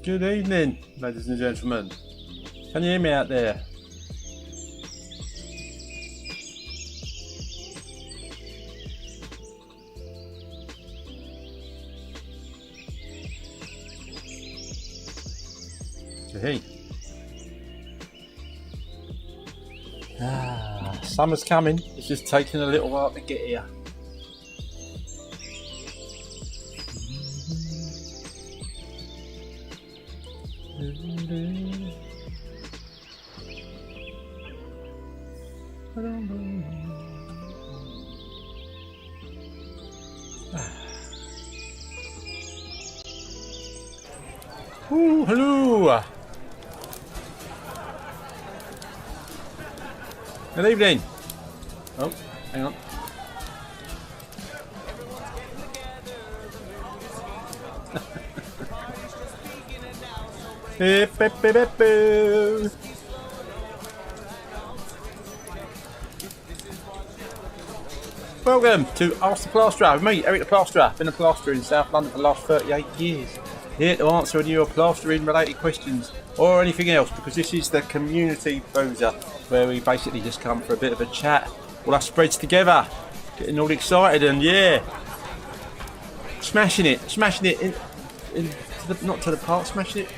Good evening, ladies and gentlemen. Can you hear me out there? Hey. Summer's coming. It's just taking a little while to get here. Ooh, hello. Good evening. Oh, hang on. Beep, beep, beep, beep, beep. Welcome to Ask the Plasterer with me, Eric the Plasterer. Been a plasterer in South London for the last 38 years. Here to answer any of your plastering related questions or anything else, because this is the community boozer where we basically just come for a bit of a chat, all our spreads together, getting all excited and yeah, smashing it not to the part, smashing it,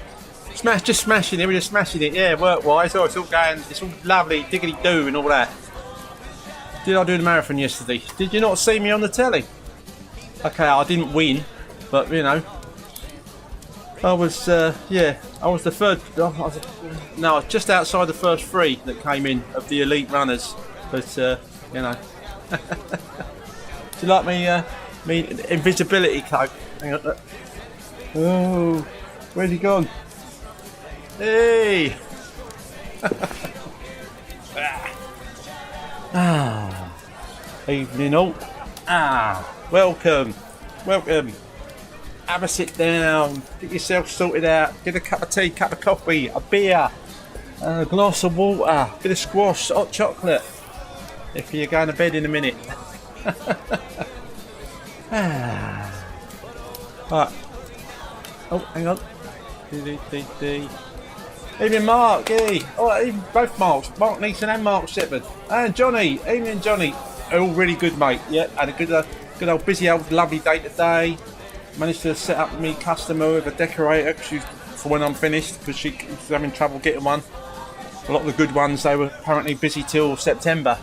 just smashing it, we're just smashing it, yeah, work wise, oh, it's all going, it's all lovely, diggity do and all that. Did I do the marathon yesterday? Did you not see me on the telly? Okay, I didn't win, but you know, I was the third. I was just outside the first three that came in of the elite runners. But you know, do you like me invisibility coat? Hang on. Oh, where's he gone? Hey. Evening all. Welcome. Have a sit down, get yourself sorted out, get a cup of tea, cup of coffee, a beer, a glass of water, bit of squash, hot chocolate, if you're going to bed in a minute. Right. Oh, hang on. Evening Mark, hey. Oh, even both Marks, Mark Neeson and Mark Shepherd. And Johnny, evening Johnny. All really good, mate. Yeah, had a good old busy old lovely day today. Managed to set up me customer with a decorator for when I'm finished, because she was having trouble getting one. A lot of the good ones, they were apparently busy till September.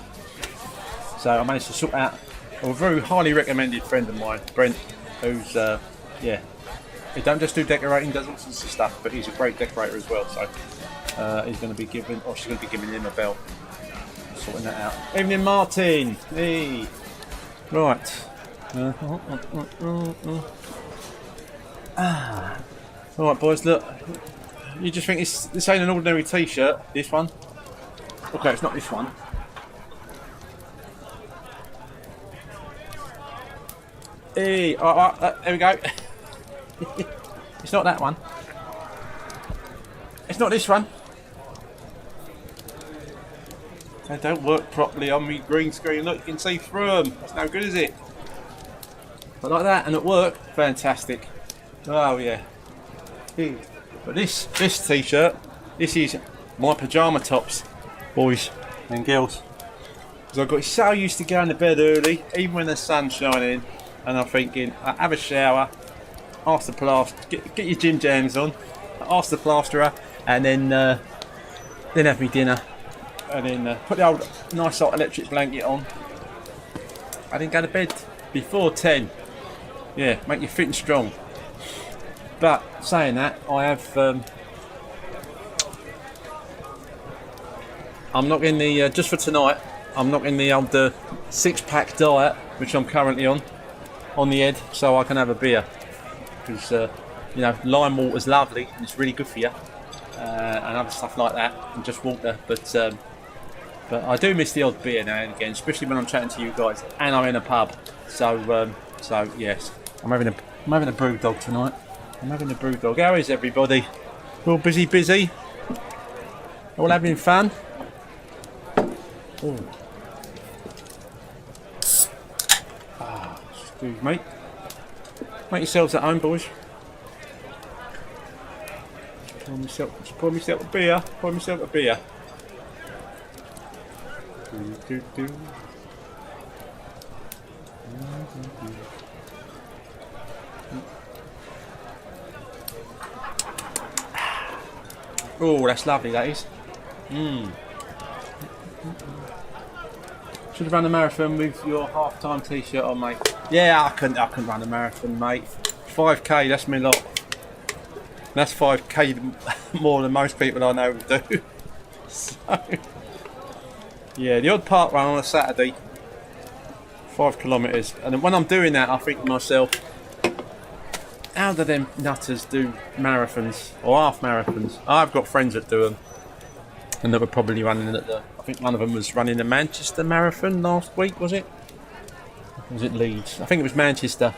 So I managed to sort out a very highly recommended friend of mine, Brent, who's he don't just do decorating, does all sorts of stuff, but he's a great decorator as well. So she's going to be giving him a belt, sorting that out. Evening Martin, hey, right. Alright boys, look, you just think this ain't an ordinary t-shirt, this one? Okay, it's not this one. Hey, alright, there we go. It's not that one. It's not this one. They don't work properly on me green screen, look, you can see through them, that's no good, is it? But like that, and at work, fantastic. Oh yeah. But this t-shirt, this is my pyjama tops, boys and girls. Because I got so used to going to bed early, even when the sun's shining, and I'm thinking, have a shower, ask the plasterer, get your gym jams on, ask the plasterer, and then have me dinner, and then put the old nice hot electric blanket on, and then go to bed before 10. Yeah, make you fit and strong. But saying that, I have I'm not in the just for tonight. I'm not in the old 6-pack diet, which I'm currently on the head, so I can have a beer, because you know, lime water's lovely and it's really good for you, and other stuff like that, and just water. But I do miss the odd beer now and again, especially when I'm chatting to you guys and I'm in a pub. So yes, I'm having a brew dog tonight. I'm having a brew dog. How is everybody? All busy? All having fun? Oh. Excuse me. Make yourselves at home, boys. Just pour myself a beer. Pour myself a beer. Oh, that's lovely, that is. Should have run a marathon with your half-time t-shirt on, mate. Yeah, I couldn't run a marathon, mate. 5k, that's me lot. That's 5k more than most people I know do. So, yeah, the odd park run on a Saturday, 5 kilometres. And when I'm doing that, I think to myself, how do them nutters do marathons or half marathons? I've got friends that do them, and they were probably running at the. I think one of them was running the Manchester Marathon last week, was it? Or was it Leeds? I think it was Manchester.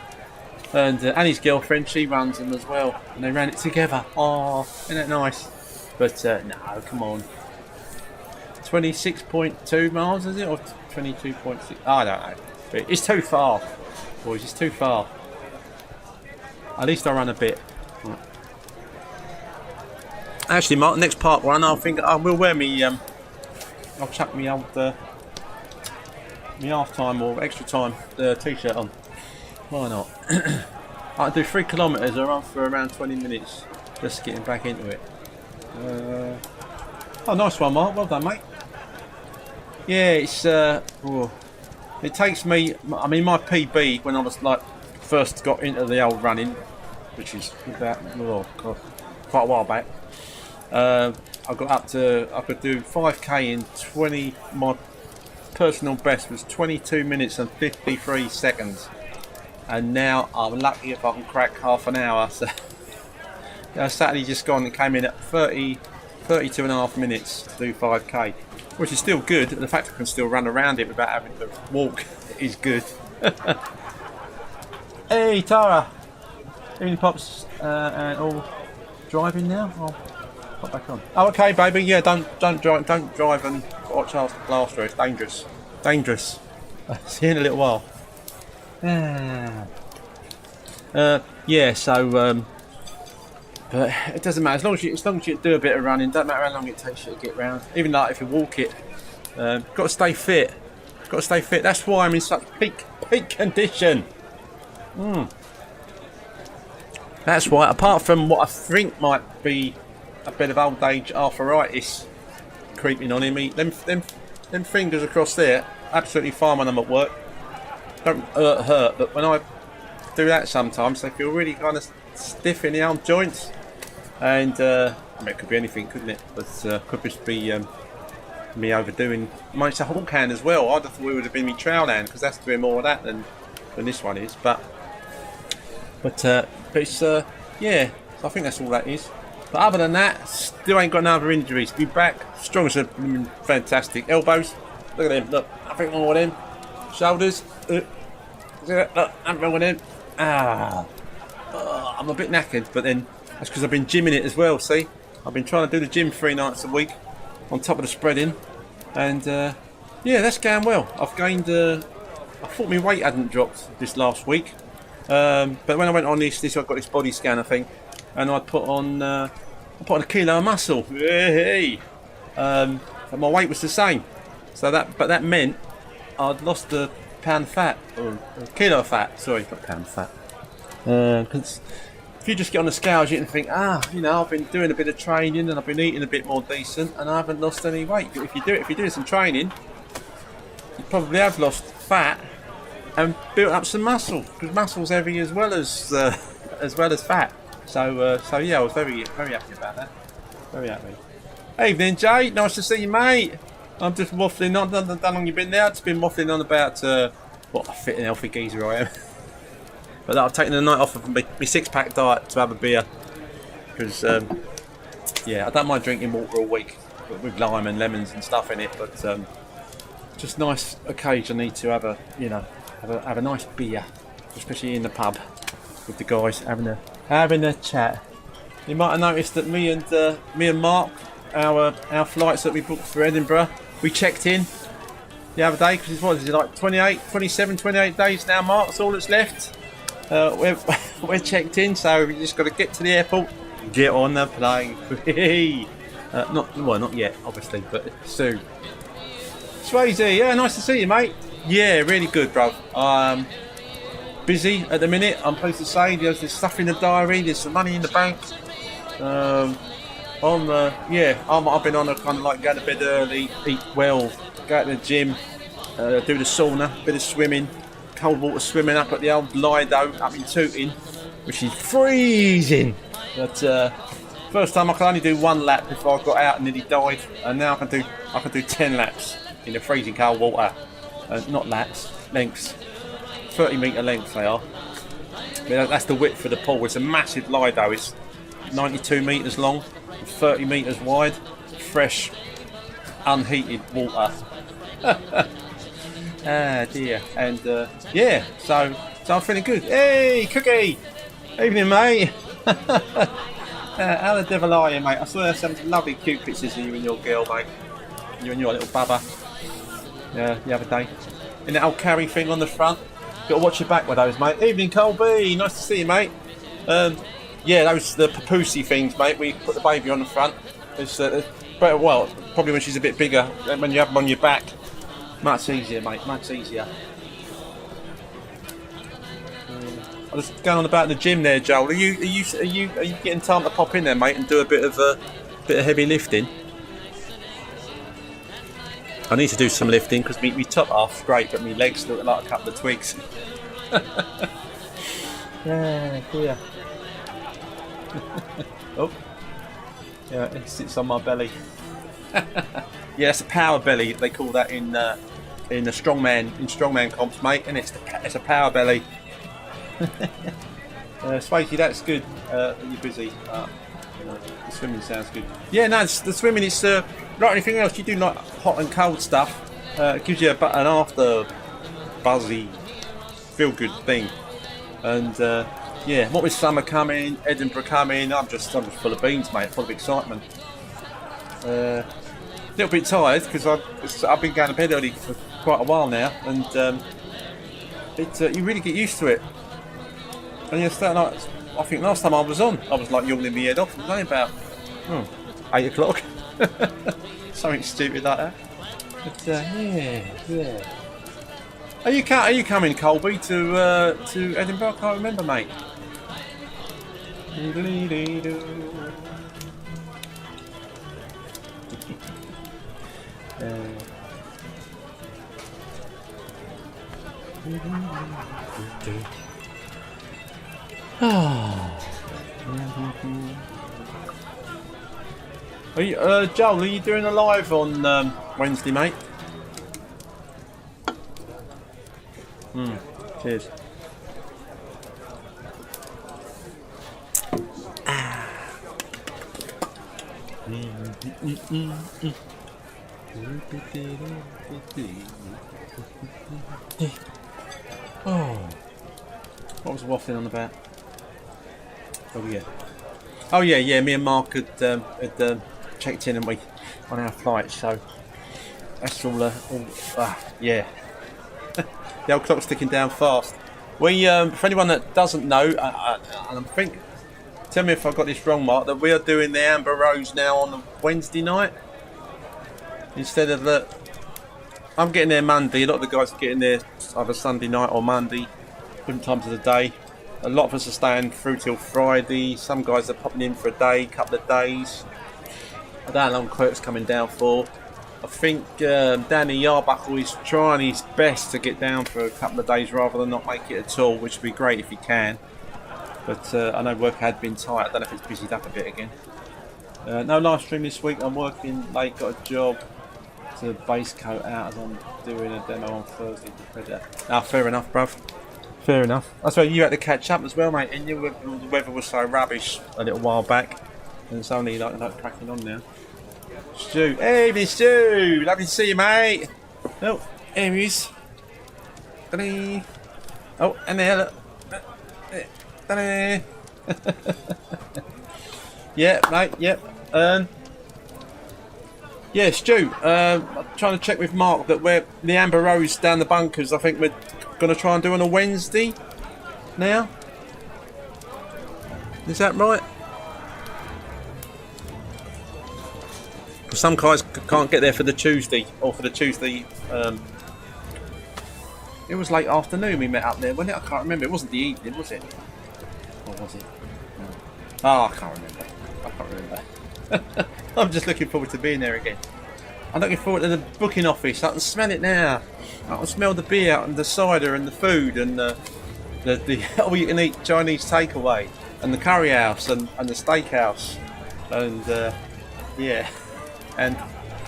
And his girlfriend, she runs them as well, and they ran it together. Oh, isn't that nice? But no, come on. 26.2 miles, is it, or 22.6? I don't know. But it's too far, boys. It's too far. At least I run a bit. Actually, Mark, next park run, I think I will wear me. I'll chuck me old me half time or extra time t-shirt on. Why not? I do 3 kilometres. I run for around 20 minutes, just getting back into it. Oh, nice one, Mark. Well done, mate. Yeah, it's it takes me. I mean, my PB when I was like first got into the old running, which is about quite a while back. I got up to, I could do 5k in 20, my personal best was 22 minutes and 53 seconds. And now I'm lucky if I can crack half an hour. So Saturday just gone and came in at 32 and a half minutes to do 5k, which is still good. The fact I can still run around it without having to walk is good. Hey Tara, Evening Pops and all driving now. I'll pop back on. Oh, okay, baby. Yeah, don't drive and watch out the Plasterer. It's dangerous. See you in a little while. Yeah. So, but it doesn't matter as long as you do a bit of running. Don't matter how long it takes you to get round. Even like if you walk it, got to stay fit. That's why I'm in such peak condition. That's why. Apart from what I think might be a bit of old age arthritis creeping on him, them fingers across there absolutely fine when I'm at work. Don't hurt, but when I do that sometimes they feel really kind of stiff in the arm joints. And I mean, it could be anything, couldn't it? But could just be me overdoing. Might say Hawk hand as well. I'd have thought it would have been me trail hand because that's doing more of that than this one is. But it's yeah. So I think that's all that is. But other than that, still ain't got no other injuries. Be back strong as a fantastic. Elbows. Look at them. Look, I think more of them. Shoulders. Look, I'm wrong with them. I'm a bit knackered, but then that's because I've been gymming it as well. See, I've been trying to do the gym 3 nights a week on top of the spreading, and yeah, that's going well. I've gained. I thought my weight hadn't dropped this last week, but when I went on this I got this body scanner thing, and I put on a kilo of muscle. Hey, but my weight was the same. So that meant I'd lost a pound of fat, or a kilo of fat. Sorry, not pound of fat. Because if you just get on the scales, you can think, I've been doing a bit of training and I've been eating a bit more decent, and I haven't lost any weight. But if you're doing some training, you probably have lost fat and built up some muscle, because muscle's heavy as well as fat. So yeah, I was very happy about that. Very happy. Evening, Jay. Nice to see you, mate. I'm just waffling on. How long you been there? I've just been waffling on about what a fit and healthy geezer I am. But I've taken the night off of my 6-pack diet to have a beer, because yeah, I don't mind drinking water a week with lime and lemons and stuff in it, but just nice occasionally to have a nice beer, especially in the pub with the guys having a chat. You might have noticed that me and Mark, our flights that we booked for Edinburgh, we checked in the other day, because it's like 28 days now, Mark. That's all that's left. We're checked in, so we just got to get to the airport, Get on the plane. Not yet, obviously, but soon. Swayze, yeah, nice to see you, mate. Yeah, really good, bro. Busy at the minute, I'm pleased to say. There's stuff in the diary, there's some money in the bank. I've been on a kind of like go to bed early, eat well, go to the gym, do the sauna, bit of swimming, cold water swimming up at the old Lido up in Tooting, which is freezing. But first time I could only do 1 lap before I got out and nearly died, and now I can do 10 laps in the freezing cold water. Not laps, lengths, 30-metre lengths they are. That's the width for the pool. It's a massive Lido. It's 92 metres long, 30 metres wide, fresh, unheated water. Ah dear. And so I'm feeling good. Hey, Cookie! Evening, mate. How the devil are you, mate? I saw some lovely cute pictures of you and your girl, mate. You and your little bubba. The other day. In that old carry thing on the front. Got to watch your back with those, mate. Evening, Colby. Nice to see you, mate. Those the papoosey things, mate. We put the baby on the front. It's better. Well, probably when she's a bit bigger. When you have them on your back, much easier, mate. Much easier. I was going on about the gym there, Joel. Are you getting time to pop in there, mate, and do a bit of heavy lifting? I need to do some lifting because my top half's great, but my legs look like a couple of twigs. Yeah. Oh, yeah, it sits on my belly. Yeah, it's a power belly. They call that in the strongman comps, mate, and it's a power belly. Swakey, that's good. You're busy. The swimming sounds good. Yeah, no, the swimming is like anything else. You do like hot and cold stuff. It gives you an after buzzy, feel good thing. And what with summer coming, Edinburgh coming, I'm just full of beans, mate. Full of excitement. A little bit tired because I've been going to bed early for quite a while now, and you really get used to it. And you start like, I think last time I was like yawning my head off. It was only about 8 o'clock. Something stupid like that. But yeah. Are you coming, Colby, to Edinburgh? I can't remember, mate. Are you, Joel, are you doing a live on Wednesday, mate? Cheers. What was waffling on about? Oh yeah. Me and Mark had checked in, and we on our flight, so that's all. Yeah. The old clock's ticking down fast. We, for anyone that doesn't know, and I think, tell me if I got this wrong, Mark, that we are doing the Amber Rose now on the Wednesday night instead of the. I'm getting there Monday. A lot of the guys are getting there either Sunday night or Monday, different times of the day. A lot of us are staying through till Friday. Some guys are popping in for a day, couple of days. I don't know how long Kurt's coming down for. I think Danny Yarbuckle is trying his best to get down for a couple of days rather than not make it at all, which would be great if he can. But I know work had been tight. I don't know if it's busied up a bit again. No live stream this week. I'm working late, got a job to base coat out as I'm doing a demo on Thursday. Fair enough, bruv. Fair enough. That's why you had to catch up as well, mate. And the weather was so rubbish a little while back, and it's only like cracking on now. Stu, hey, Miss Stu, lovely to see you, mate. Oh, here he is. Oh, and there, look. Yeah, mate. Yep. Yeah, Stu. I'm trying to check with Mark that we're the Amber Rose down the bunkers. I think we're going to try and do on a Wednesday now. Is that right? Because some guys can't get there for the Tuesday, or for the Tuesday. It was late afternoon we met up there, wasn't it? I can't remember. It wasn't the evening, was it? Or was it? No. Oh, I can't remember. I can't remember. I'm just looking forward to being there again. I'm looking forward to the booking office. I can smell it now. I can smell the beer and the cider and the food and the all-you-can-eat Chinese takeaway and the curry house and the steakhouse and yeah, and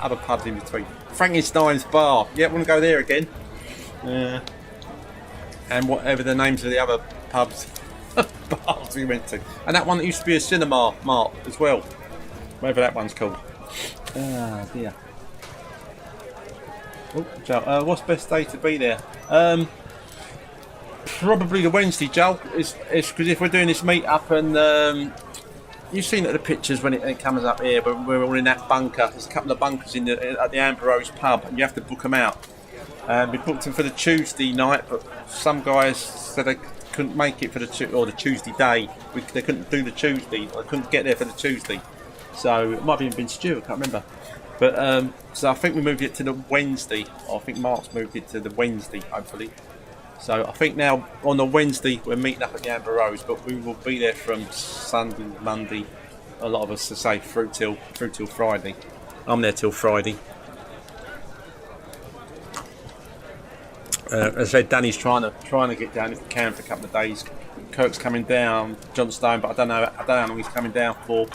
other pubs in between. Frankenstein's bar. Yeah, I want to go there again. And whatever the names of the other pubs, bars we went to, and that one that used to be a cinema mart as well. Whatever that one's called. Ah dear. Oh, Joe, what's best day to be there? Probably the Wednesday, Joe. It's because if we're doing this meet up and you've seen it, the pictures when it comes up here, but we're all in that bunker. There's a couple of bunkers at the Amber Rose pub, and you have to book them out. We booked them for the Tuesday night, but some guys said they couldn't make it for the Tuesday day. They couldn't do the Tuesday. They couldn't get there for the Tuesday. So it might have even been Stu, I can't remember. But so I think we moved it to the Wednesday. I think Mark's moved it to the Wednesday, hopefully. So I think now on the Wednesday we're meeting up at the Amber Rose, but we will be there from Sunday, Monday. A lot of us to say through till Friday. I'm there till Friday. As I said, Danny's trying to get down if he can for a couple of days. Kirk's coming down, John Stone, but I don't know how long he's coming down for.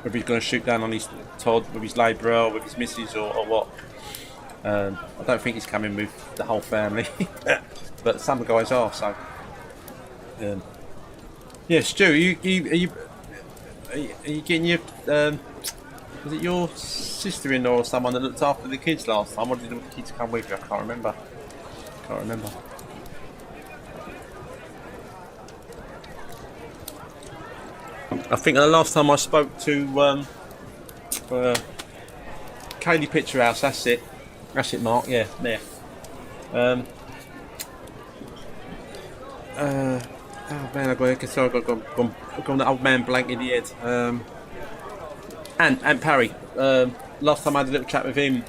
Whether he's going to shoot down on his Todd with his labourer, or with his missus, or what. I don't think he's coming with the whole family, but some guys are. So, yeah, Stu, are you getting your was it your sister-in-law or someone that looked after the kids last time? Or did the kids come with you? I can't remember. I think the last time I spoke to Kaylee Picture House, that's it, Mark, yeah, there. Oh man, I've got an old man blank in the head. And Parry, last time I had a little chat with him,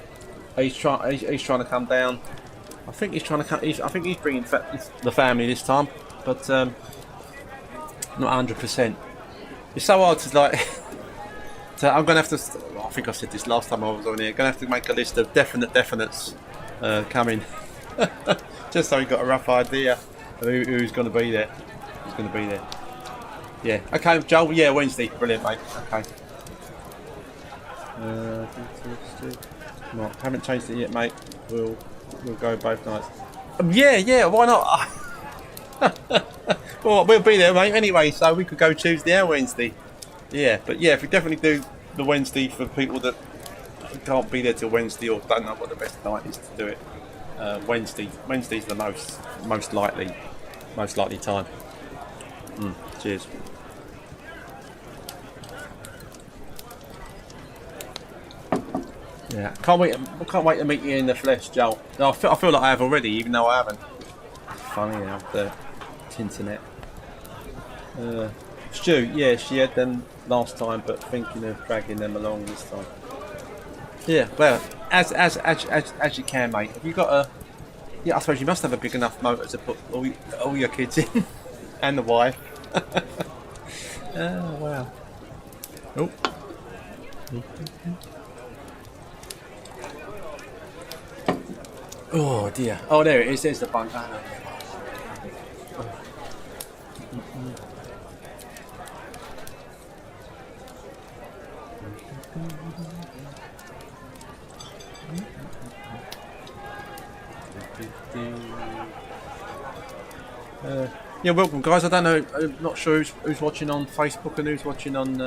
he's trying to come down. I think he's trying to come. I think he's bringing the family this time, but not 100%. It's so hard to like. I'm gonna have to. I think I said this last time I was on here. Gonna have to make a list of definites coming, just so we got a rough idea of who's going to be there. Who's going to be there? Yeah. Okay, Joel. Yeah, Wednesday. Brilliant, mate. Okay. Mark, haven't changed it yet, mate. We'll go both nights. Yeah. Why not? Well, we'll be there, mate. Anyway, so we could go Tuesday or Wednesday. Yeah, but yeah, if we definitely do the Wednesday for people that can't be there till Wednesday or don't know what the best night is to do it. Wednesday's the most likely time. Cheers. Yeah, can't wait to meet you in the flesh, Joel. No, I feel like I have already, even though I haven't. Funny how the internet. Stu, yeah, she had them last time, but thinking of dragging them along this time. Yeah, well, as you can, mate. Have you got a? Yeah, I suppose you must have a big enough motor to put all your kids in, and the wife. Oh wow. Oh. Oh dear. Oh, there it is. There's the bunk. Yeah, welcome guys. I don't know. I'm not sure who's watching on Facebook and who's watching on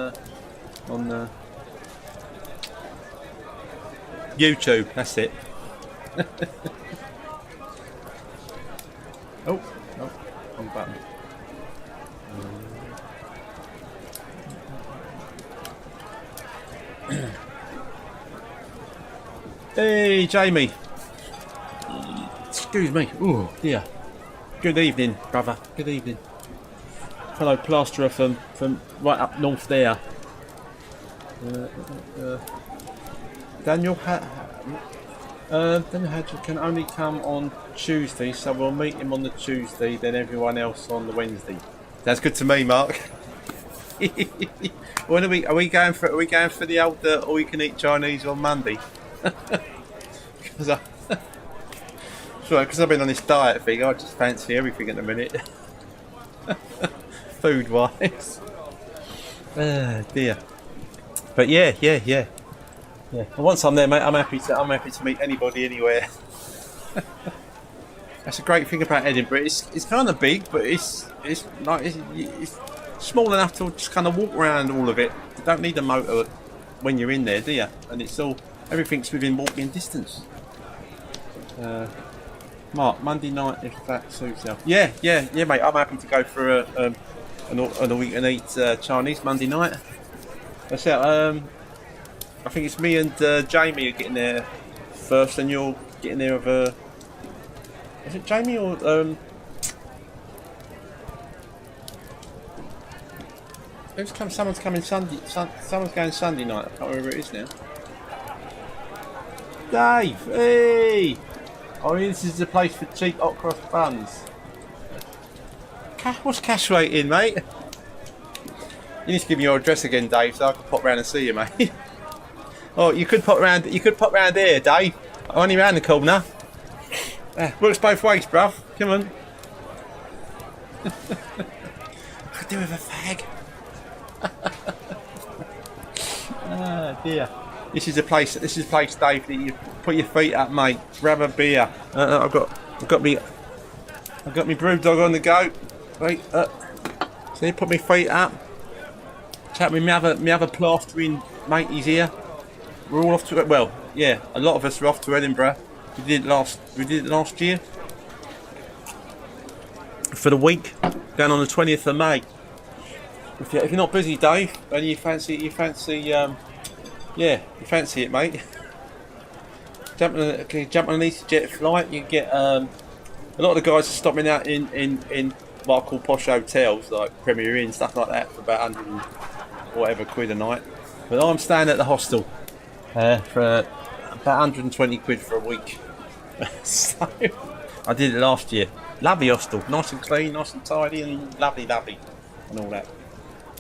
YouTube. That's it. Oh, wrong button. Hey, Jamie. Excuse me. Oh, dear. Good evening, brother. Good evening. Fellow plasterer from right up north there. Daniel Hadger can only come on Tuesday, so we'll meet him on the Tuesday, then everyone else on the Wednesday. That's good to me, Mark. When are we going for the old all you can eat Chinese on Monday? Because I've been on this diet thing, I just fancy everything at the minute. Food wise. Dear. But yeah. And once I'm there, mate, I'm happy to meet anybody anywhere. That's a great thing about Edinburgh. It's kind of big, but it's small enough to just kind of walk around all of it. You don't need a motor when you're in there, do you? And everything's within walking distance. Mark, Monday night if that suits you. Yeah, mate. I'm happy to go for an all we can eat Chinese Monday night. That's it. I think it's me and Jamie are getting there first, and you're getting there with is it Jamie or someone's coming Sunday. Someone's going Sunday night. I can't remember who it is now. Dave, hey! Oh, this is the place for cheap hot cross buns. What's cash rate in, mate? You need to give me your address again, Dave, so I can pop round and see you, mate. Oh, you could pop round here, Dave. Only round the corner. Works both ways, bruv. Come on. I could do with a fag. Ah, dear. This is a place, Dave, that you put your feet up, mate. Grab a beer. I've got me brew dog on the go. Wait, so you put my feet up. Chat with me other plastering mateys here. We're all off to it. Well, yeah, a lot of us are off to Edinburgh. We did it last year for the week, going on the 20th of May. If you're not busy, Dave, and you fancy it, mate. Jump on an EasyJet flight. You get a lot of the guys are stopping out in what I call posh hotels like Premier Inn, stuff like that, for about 100 and whatever quid a night. But I'm staying at the hostel for about 120 quid for a week. So I did it last year. Lovely hostel, nice and clean, nice and tidy, and lovely, and all that.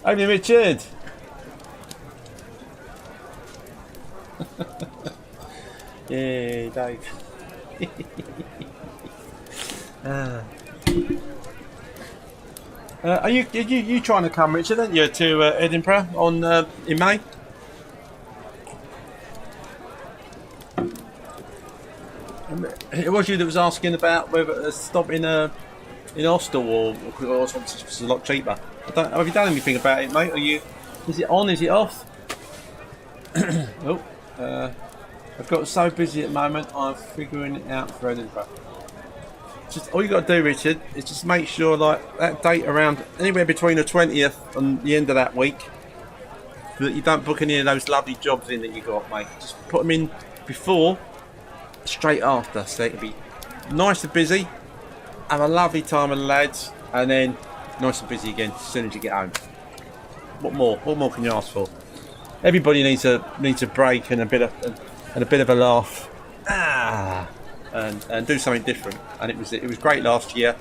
Only Richard. Yeah, Dave. Are you trying to come, Richard? Aren't you, to Edinburgh in May? It was you that was asking about whether to stop in hostel or it's a lot cheaper. Have you done anything about it, mate? Is it on? Is it off? I've got so busy at the moment. I'm figuring it out for Edinburgh. Just all you got to do, Richard, is just make sure like that date around anywhere between the 20th and the end of that week, so that you don't book any of those lovely jobs in that you got, mate. Just put them in before, straight after, so it can be nice and busy, have a lovely time with the lads, and then nice and busy again as soon as you get home. What more can you ask for? Everybody needs a break and a bit of a laugh. And do something different. And it was great last year.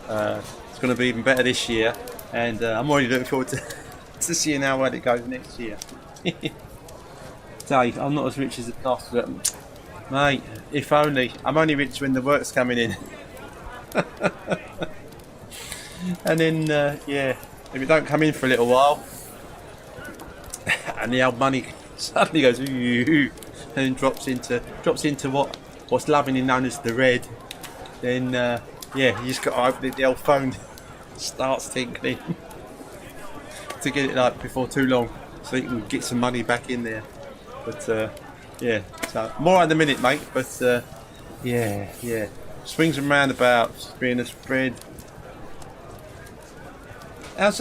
It's going to be even better this year, and I'm already looking forward to seeing how well it goes next year. Dave, I'm not as rich as the plasterer, mate. If only. I'm only rich when the work's coming in. And then if it don't come in for a little while, and the old money suddenly goes and then drops into what's lovingly known as the red, then you just got to hope that the old phone starts tinkling to get it like before too long, so you can get some money back in there. But so more at the minute, mate. But swings and roundabouts being a spread. How's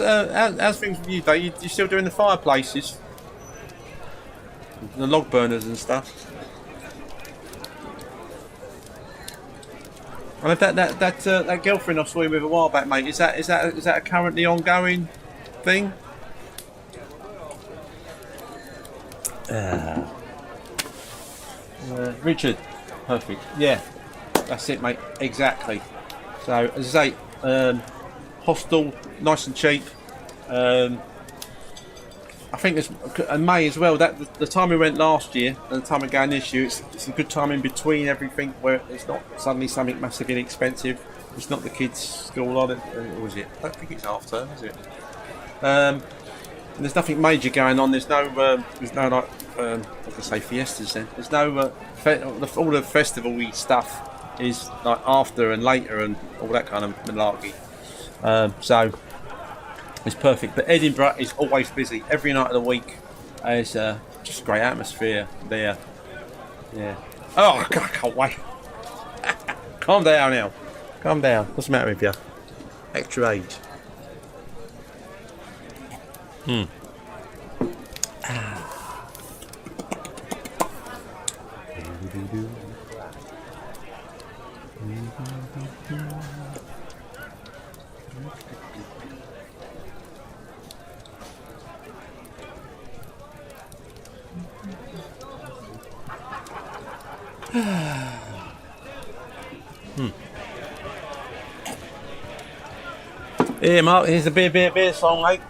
things with you, Dave? You still doing the fireplaces, the log burners and stuff? And that girlfriend I saw you with a while back, mate, is that a currently ongoing thing? Richard, perfect. Yeah, that's it, mate. Exactly. So as I say, hostel, nice and cheap. I think it's and May as well. That the time we went last year and the time we're going this year, it's a good time in between everything where it's not suddenly something massively inexpensive. It's not the kids' school on it, or is it? I don't think it's half term, is it? There's nothing major going on. There's no like what can I say, fiestas. Then there's no all the festival-y stuff is like after and later and all that kind of malarkey. So it's perfect. But Edinburgh is always busy every night of the week. There's just a great atmosphere there. Yeah. Oh, God, I can't wait. Calm down now. Calm down. What's the matter with you? Extra age. Here, Mark, here's a beer song, mate.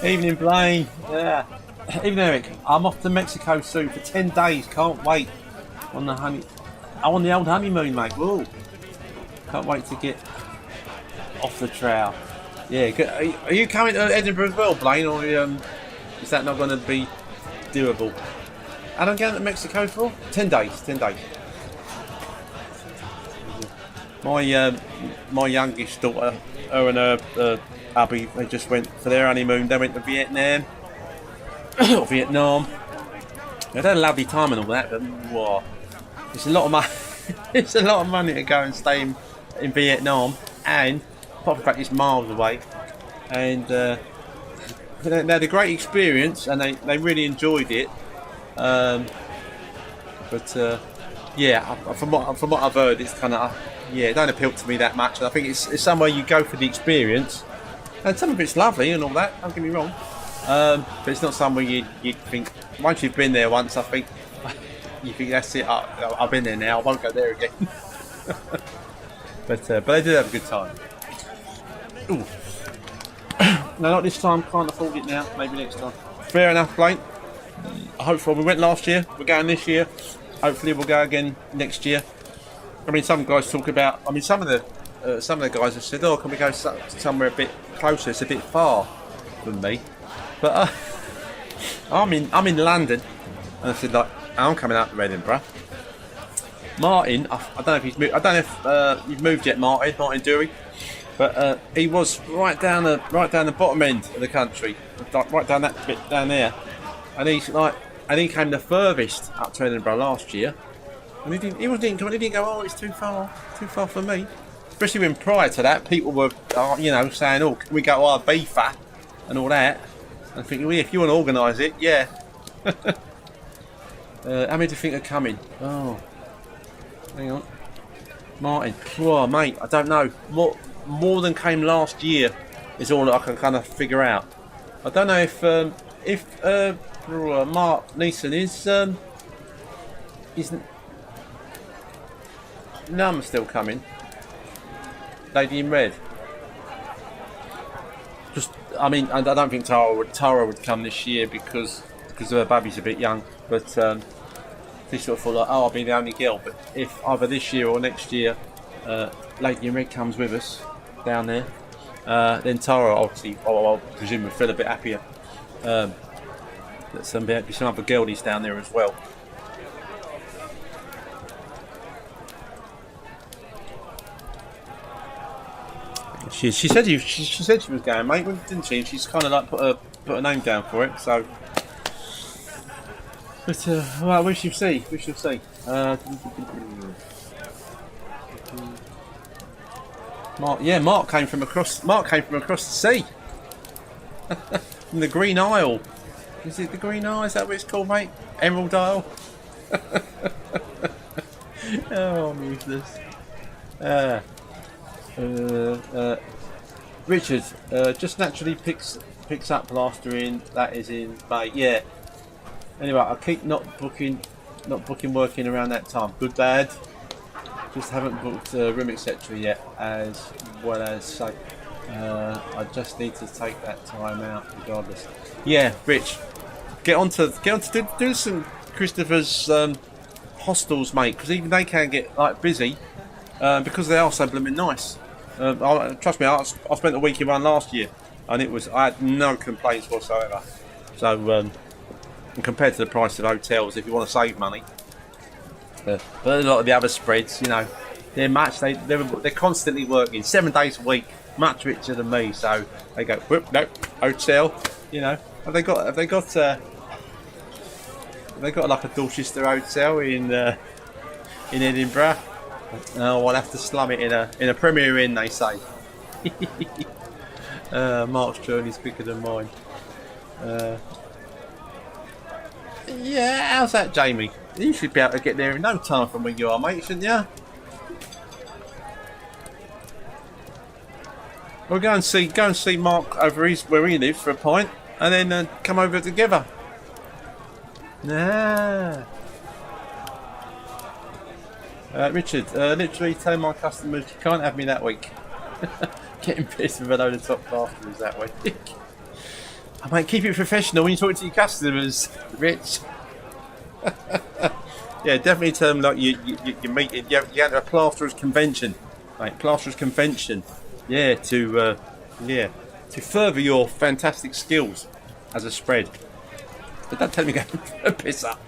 Evening, Blaine. Yeah. Evening, Eric. I'm off to Mexico soon for 10 days. Can't wait. On the old honeymoon, mate. Whoa. Can't wait to get off the trail. Yeah. Are you coming to Edinburgh as well, Blaine, or is that not going to be doable? And I'm going to Mexico for 10 days. 10 days. My youngest daughter, her and her hubby, they just went for their honeymoon. They went to Vietnam. Vietnam. They had a lovely time and all that, but whoa, it's a lot of money. It's a lot of money to go and stay in Vietnam, and apart from the fact it's miles away. And they had a great experience, and they really enjoyed it. Yeah, from what I've heard, it's kind of it don't appeal to me that much. And I think it's somewhere you go for the experience, and some of it's lovely and all that. Don't get me wrong, but it's not somewhere you think once you've been there once. I think you think that's it. I've been there now. I won't go there again. but they did have a good time. Ooh. No, not this time. Can't afford it now. Maybe next time. Fair enough, Blaine. Hopefully, we went last year. We're going this year. Hopefully, we'll go again next year. I mean, some guys talk about. I mean, some of the guys have said, "Oh, can we go somewhere a bit closer? It's a bit far from me." But I'm in London, and I said, like, I'm coming up to Edinburgh. Martin, I don't know if he's moved. I don't know if you've moved yet, Martin Dewey. But he was right down the bottom end of the country, like right down that bit down there, and he came the furthest up to Edinburgh last year, and he didn't go. Oh, it's too far for me. Especially when prior to that, people were saying, oh, can we go to Ibiza and all that? And I think, well, if you want to organise it, yeah. How many do you think are coming? Oh, hang on, Martin. Oh, mate, I don't know. More than came last year is all that I can kind of figure out. I don't know if Mark Neeson is Num still coming. Lady in Red. Just, I mean, I don't think Tara would come this year because her baby's a bit young. But she sort of thought like, oh, I'll be the only girl. But if either this year or next year, Lady in Red comes with us down there, then Tara obviously, I presume, would feel a bit happier. That some other girlies down there as well. She said she was going, mate, didn't she? She's kind of like put a name down for it. So, but well, we shall see. Mark came from across the sea. From the Green Isle. Is it the Green Isle? Is that what it's called, mate? Emerald Isle? Oh, I'm useless. Richard just naturally picks picks up plastering. That is in May. Yeah. Anyway, I keep not booking working around that time. Good dad. Just haven't booked room etc. yet, as well as so. I just need to take that time out regardless. Yeah, Rich, get on to do some Christopher's hostels, mate, because even they can get like busy because they are so blooming nice. Trust me, I spent a week in one last year, and I had no complaints whatsoever. So compared to the price of hotels, if you want to save money, but a lot of the other spreads, you know, they're constantly working 7 days a week, much richer than me. So they go, whoop, nope, hotel, you know. Have they got like a Dorchester hotel in Edinburgh? Oh, I'll have to slum it in a Premier Inn, they say. Mark's journey's quicker than mine. Yeah, how's that, Jamie? You should be able to get there in no time from where you are, mate, shouldn't you? We'll go and see Mark over where he lives for a pint, and then come over together. Nah. Richard, literally telling my customers you can't have me that week. Getting pissed with a load of top plasterers that week. I might keep it professional when you talk to your customers, Rich. Yeah, definitely tell them like you meet you go to a plasterers convention, like plasterers convention. Yeah, to further your fantastic skills as a spread. But don't tell me to go piss up.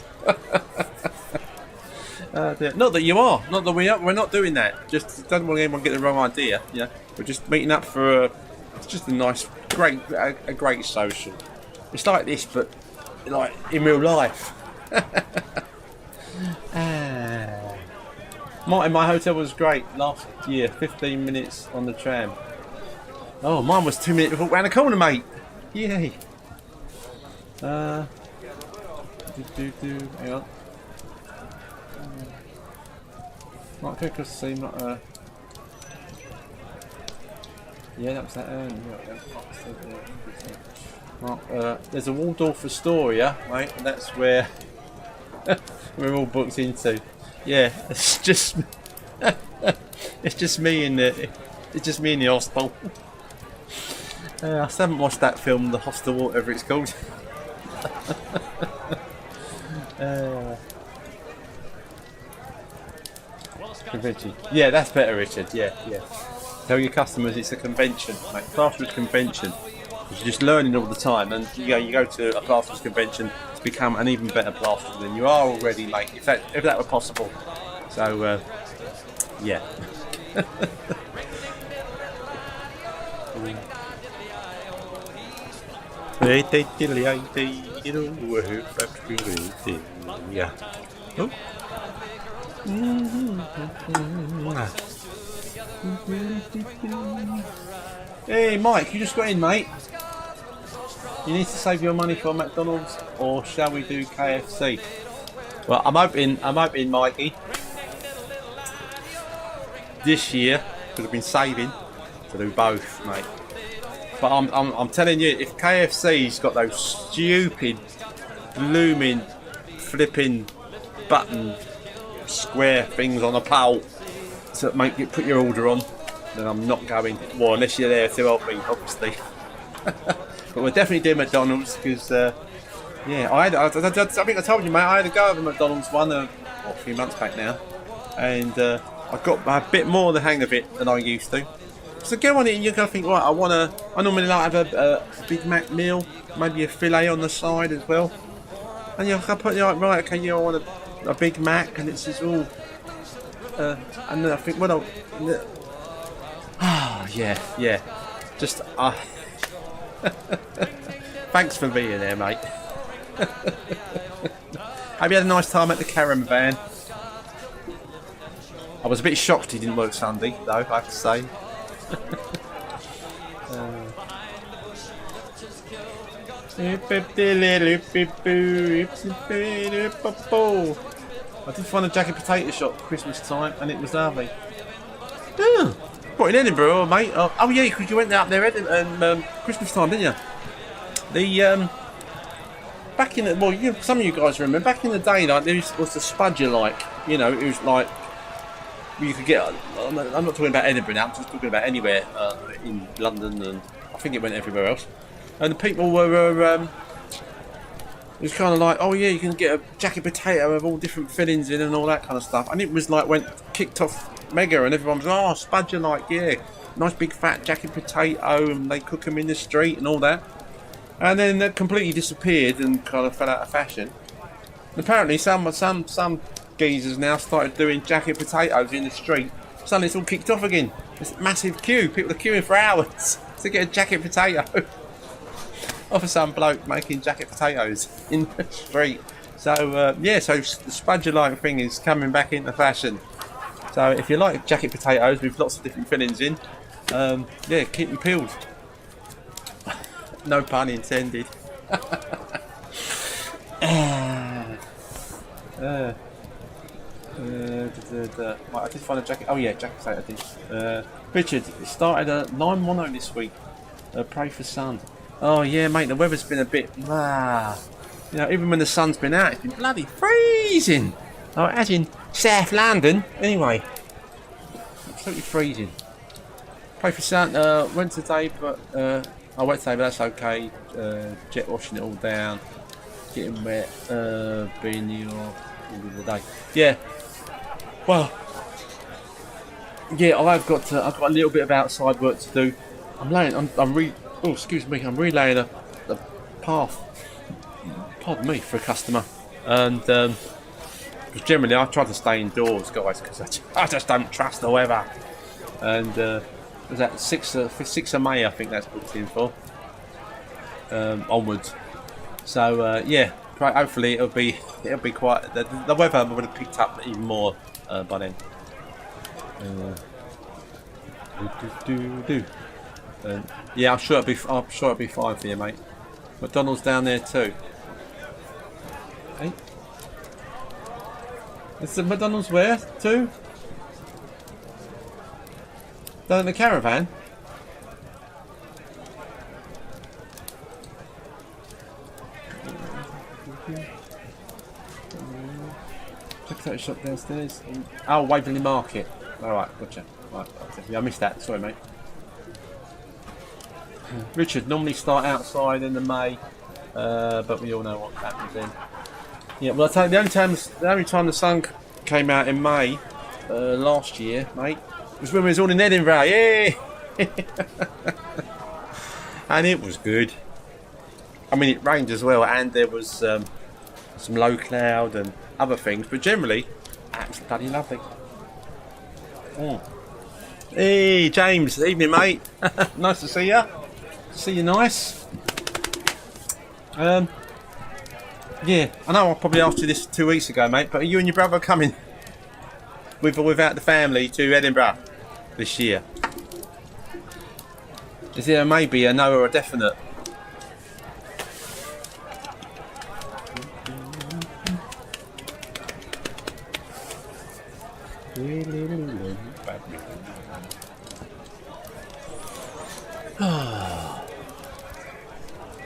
Not that you are. Not that we are. We're not doing that. Just don't want anyone to get the wrong idea. Yeah, we're just meeting up for it's just a nice, a great social. It's like this, but like in real life. My hotel was great last year. 15 minutes on the tram. Oh, mine was 2 minutes walk round the corner, mate. Yay. Hang on. Not good to see. Yeah, that was that. There's a Waldorf Astoria, mate, and that's where we're all booked into. Yeah, it's just me in the hostel. I still haven't watched that film, The Hostel, whatever it's called. Convention. Yeah, that's better, Richard. Yeah. Tell your customers it's a convention, mate. Plasterers convention. You're just learning all the time, and you go to a plasterers convention to become an even better plasterer than you are already, mate. If that were possible. So, yeah. Oh. Hey Mike, you just got in, mate. You need to save your money for McDonald's, or shall we do KFC? Well, I'm hoping, Mikey, this year, because I've been saving to do both, mate. But I'm telling you, if KFC's got those stupid, blooming, flipping button square things on a pole to make you put your order on, then I'm not going. Well, unless you're there to help me, obviously. But we're definitely doing McDonald's because, yeah, I think I told you, mate, I had a go of a McDonald's one a few months back now, and I got a bit more the hang of it than I used to. So go on it and you're going to think, right, I normally like to have a Big Mac meal, maybe a fillet on the side as well. And you're like, right, okay, I want a Big Mac, and it's just all. And then I think, well, yeah. Just, thanks for being there, mate. Hope you had a nice time at the caravan. I was a bit shocked he didn't work Sunday, though, I have to say. I did find a jacket potato shop at Christmas time, and it was lovely. What, in Edinburgh, mate? Oh yeah, because you went out there Christmas time, didn't you? The back in the some of you guys remember back in the day, like there was the spudger, like it was like you could get. I'm not talking about Edinburgh now. I'm just talking about anywhere in London, and I think it went everywhere else. And the people were. It was kind of like, oh yeah, you can get a jacket potato with all different fillings in and all that kind of stuff. And it was like kicked off mega, and everyone was like, oh, spudger, like nice big fat jacket potato, and they cook them in the street and all that. And then that completely disappeared and kind of fell out of fashion. And apparently, some geezers now started doing jacket potatoes in the street. Suddenly, it's all kicked off again. It's a massive queue. People are queuing for hours to get a jacket potato off of some bloke making jacket potatoes in the street. So so the spudger-like thing is coming back into fashion. So if you like jacket potatoes with lots of different fillings in, keep them peeled. No pun intended. I did find a jacket. Oh yeah, jacket potato dish. Richard, it started at 910 this week. Pray for sun. Oh yeah, mate. The weather's been a bit. Even when the sun's been out, it's been bloody freezing. Oh, as in South London. Anyway, absolutely freezing. Pray for sun. Went today, but I went today, but that's okay. Jet washing it all down, getting wet, being here all the day. Yeah. Well. Yeah, I've got a little bit of outside work to do. I'm relaying a path. Pardon me, for a customer, and generally I try to stay indoors, guys, because I just don't trust the weather. And was that 6th of May? I think that's booked in for onwards. So hopefully it'll be quite. The weather would have picked up even more by then. I'm sure it'll be fine for you, mate. McDonald's down there too. Hey, is the McDonald's where too? Down in the caravan. Potato shop downstairs. Oh, Waverley Market. Alright, gotcha. Right, I missed that. Sorry, mate. Richard, normally start outside in the May, but we all know what happens then. Yeah, well, I tell you, the only time the sun came out in May last year, mate, was when we was all in Edinburgh. Yeah, and it was good. I mean, it rained as well, and there was some low cloud and other things, but generally, it's bloody lovely. Hey, James, evening, mate. Nice to see you. See you nice. Yeah, I know I probably asked you this 2 weeks ago, mate, but are you and your brother coming with or without the family to Edinburgh this year? Is there maybe a no or a definite?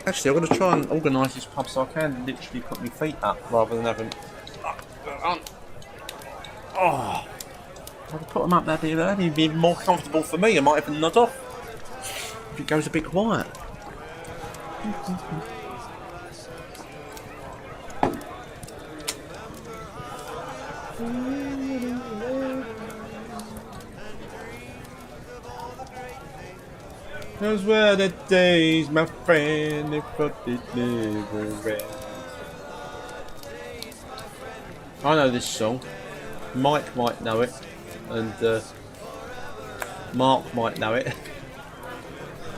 Actually, I'm going to try and organise this pub so I can literally put my feet up rather than having. Oh, if I could put them up, that'd be more comfortable for me. I might even nod off if it goes a bit quiet. Those were the days, my friend, if it never ends. I know this song. Mike might know it, and Mark might know it.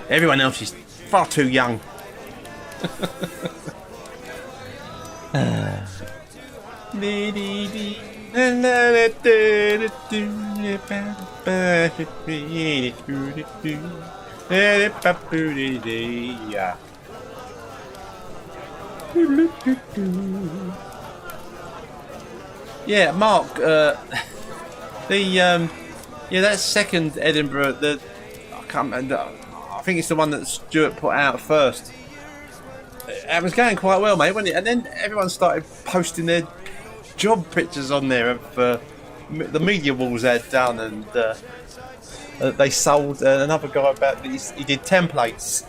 Everyone else is far too young. Yeah, Mark. That second Edinburgh. I can't remember. I think it's the one that Stuart put out first. it was going quite well, mate, wasn't it? And then everyone started posting their job pictures on there of the media walls they'd done, and they sold another guy about these. He did templates.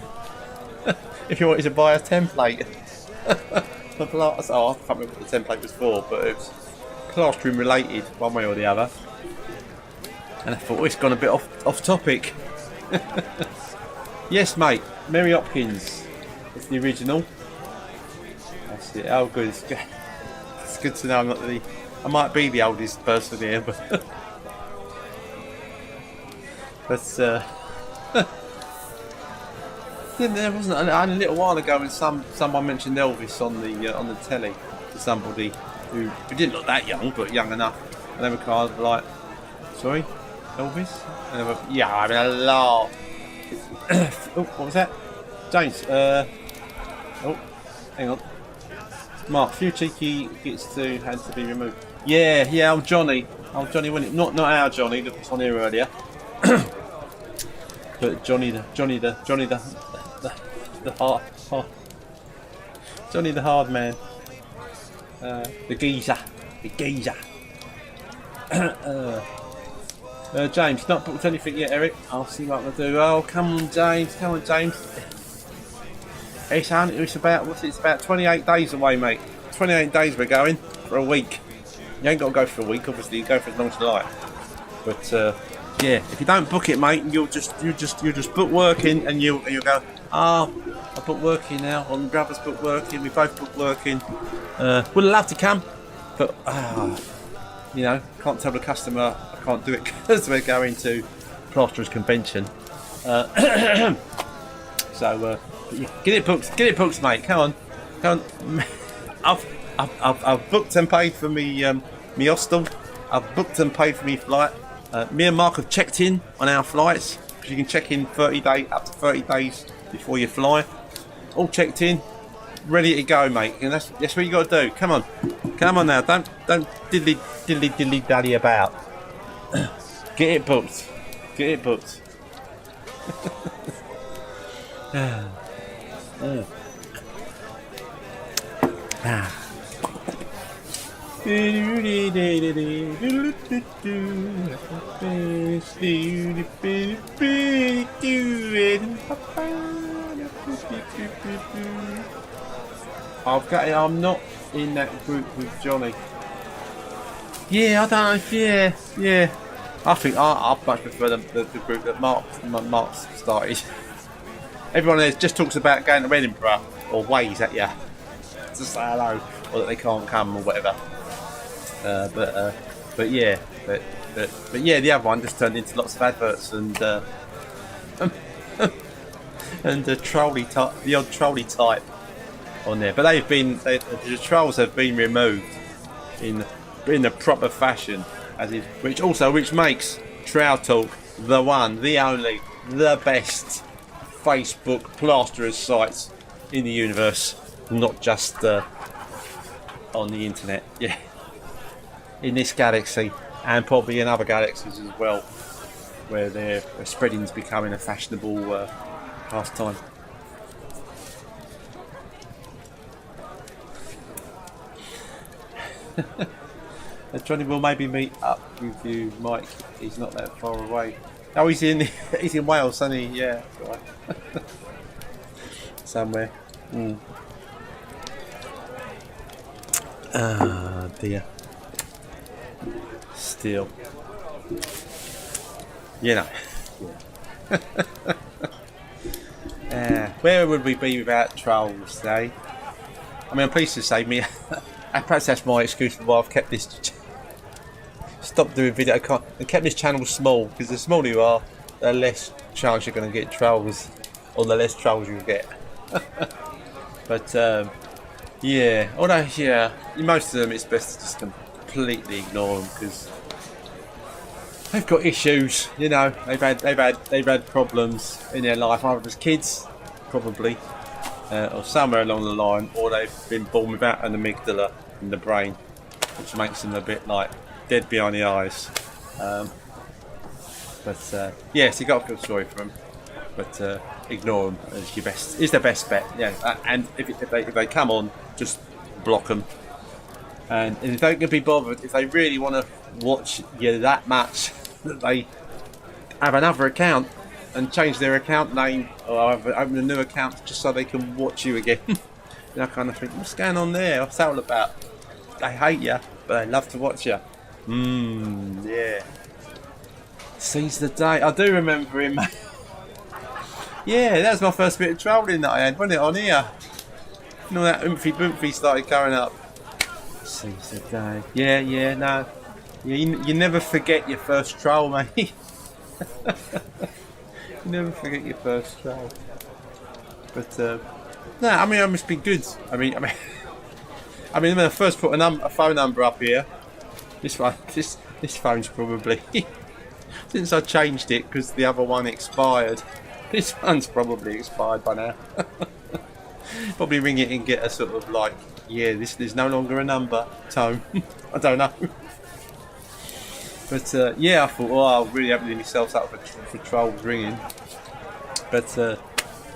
If you wanted to buy a template for plaster, I can't remember what the template was for, but it was plastering related, one way or the other. And I thought, oh, it's gone a bit off topic. Yes, mate, Mary Hopkins. It's the original. That's it. Oh, good. It's good to know I'm not I might be the oldest person here, but there wasn't a little while ago when someone mentioned Elvis on the telly to somebody who didn't look that young, but young enough, and they were kind of like, sorry, Elvis? And they were, yeah, I mean, a lot. Oh, what was that? James, oh, hang on. Mark, few cheeky gets to had to be removed. Yeah, old Johnny, when it not our Johnny that was on here earlier, but Johnny the hard Johnny the hard man, the geezer. James, not booked anything yet, Eric. I'll see what I can do. Oh, come on, James. It's about 28 days away, mate. 28 days we're going for a week. You ain't got to go for a week, obviously. You go for as long as you like. But yeah, if you don't book it, mate, you'll just book working, and you'll go, I book working now. Or my brother's book working. We both book working. Would love to come, but you know, can't tell the customer I can't do it because we're going to Plasterers Convention. So get it booked, mate. Come on. I've booked and paid for me hostel. I've booked and paid for me flight. Me and Mark have checked in on our flights, because you can check in up to 30 days before you fly. All checked in, ready to go, mate. And that's what you got to do. Come on now. Don't diddly dally about. Get it booked. I'm not in that group with Johnny. Yeah, I don't know if, yeah. I think I much prefer the group that Mark's started. Everyone there just talks about going to Edinburgh or waves at you to say hello, or that they can't come or whatever. But yeah, the other one just turned into lots of adverts and and the odd trolley type on there. But the trolls have been removed in the proper fashion, which makes Troll Talk the one, the only, the best Facebook plasterers sites in the universe, not just on the internet. Yeah, in this galaxy and probably in other galaxies as well, where their spreading's becoming a fashionable pastime. Johnny will maybe meet up with you, Mike. He's not that far away. Oh, he's in Wales, isn't he? Yeah, right. Somewhere. Ah, dear. Still, you know. Where would we be without trolls, eh? I mean, I'm pleased to say me. Perhaps that's my excuse for why I've kept this. Stopped doing video and kept this channel small, because the smaller you are, the less chance you're going to get trolls, or the less trolls you get. But yeah, although most of them it's best to just completely ignore them, because they've got issues. You know, they've had problems in their life, either as kids, probably, or somewhere along the line, or they've been born without an amygdala in the brain, which makes them a bit like dead behind the eyes. But yes, you got a good story for him. But ignore them. It's your best. It's the best bet. Yeah. And if they come on, just block them. And if they can be bothered, if they really want to watch you that much, that they have another account and change their account name or open a new account just so they can watch you again. I kind of think, what's going on there? What's that all about? They hate you, but they love to watch you. Yeah. Seize the day. I do remember him. Yeah, that was my first bit of trolling that I had, wasn't it, on here? And all that oomphy boomphy started going up. Seize the day. Yeah, no. You never forget your first troll, mate. You never forget your first troll. But, no, I mean, I must be good. I mean, when I first put a phone number up here, this phone's probably, since I changed it because the other one expired, this one's probably expired by now. Probably ring it and get a sort of like, yeah, this is no longer a number tone. I don't know. But yeah, I thought, oh, I'll really open myself up for trolls ringing. But no,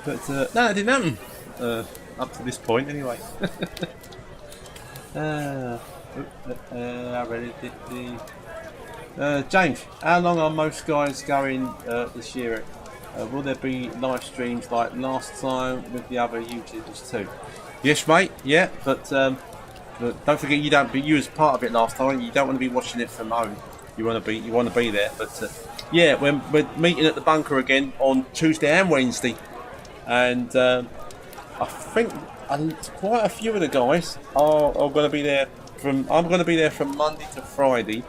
it didn't happen. Up to this point, anyway. James, how long are most guys going this year? Will there be live streams like last time with the other YouTubers too? Yes, mate. Yeah, but don't forget you was part of it last time. You don't want to be watching it from home. You want to be there. But yeah, we're meeting at the bunker again on Tuesday and Wednesday, and I think quite a few of the guys are going to be there I'm going to be there from Monday to Friday.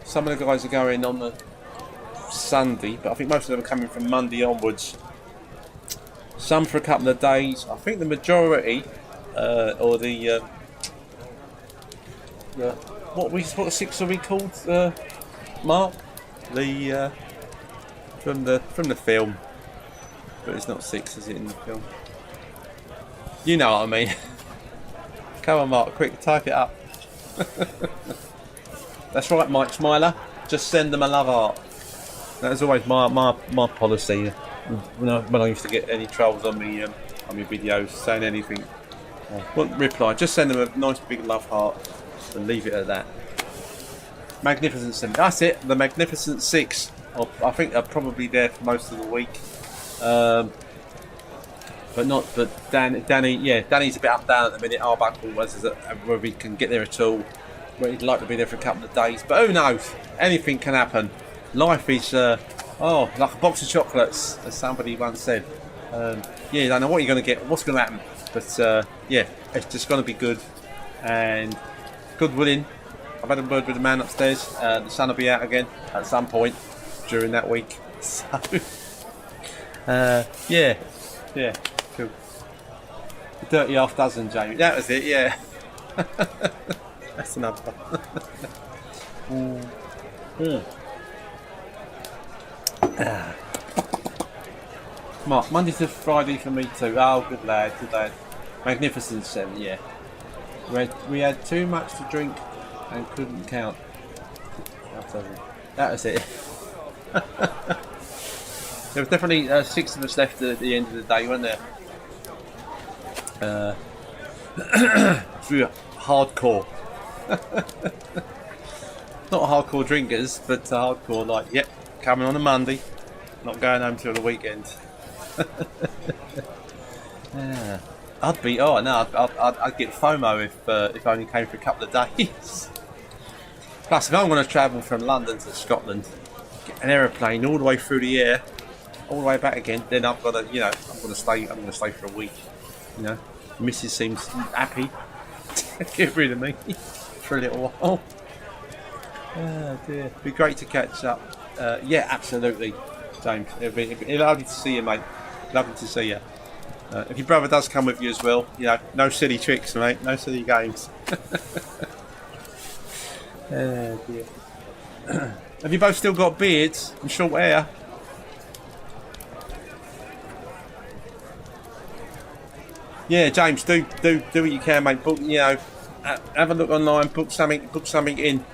Some of the guys are going on the Sunday, but I think most of them are coming from Monday onwards. Some for a couple of days. I think the majority, or the what 6 are we called, Mark? The from the film, but it's not 6, is it, in the film? You know what I mean. Come on, Mark, quick, type it up. That's right, Mike Smiler. Just send them a love heart. That was always my policy. When I used to get any trolls on me on my videos saying anything, wouldn't reply. Just send them a nice big love heart and leave it at that. Magnificent 7. That's it. The Magnificent 6. I think they're probably there for most of the week. But Danny, yeah, Danny's a bit up and down at the minute. Arbuckle was where we can get there at all. Where he'd like to be there for a couple of days, but who knows? Anything can happen. Life is like a box of chocolates, as somebody once said. Yeah, you don't know what you're going to get, what's going to happen. But yeah, it's just going to be good. And good willing. I've had a word with the man upstairs. The sun will be out again at some point during that week. So yeah, cool. The dirty half dozen, Jamie. That was it, yeah. That's another one. Mark, Monday to Friday for me too. Oh, good lad, good lad. Magnificent 7, yeah. We had too much to drink and couldn't count. That was it. There was definitely 6 of us left at the end of the day, weren't there? Through hardcore. Not hardcore drinkers, but hardcore like, yep, coming on a Monday, not going home till the weekend. Yeah. I'd get FOMO if I only came for a couple of days. Plus, if I'm going to travel from London to Scotland, get an aeroplane all the way through the air, all the way back again, then I've got to, I'm going to stay for a week. The missus seems happy to get rid of me for a little while. Oh dear, it'd be great to catch up. Yeah, absolutely, James. It'd be lovely to see you, mate. Lovely to see you. If your brother does come with you as well, no silly tricks, mate. No silly games. Oh dear. Have you both still got beards and short hair? Yeah, James, do what you can, mate. Book, have a look online. Book something in.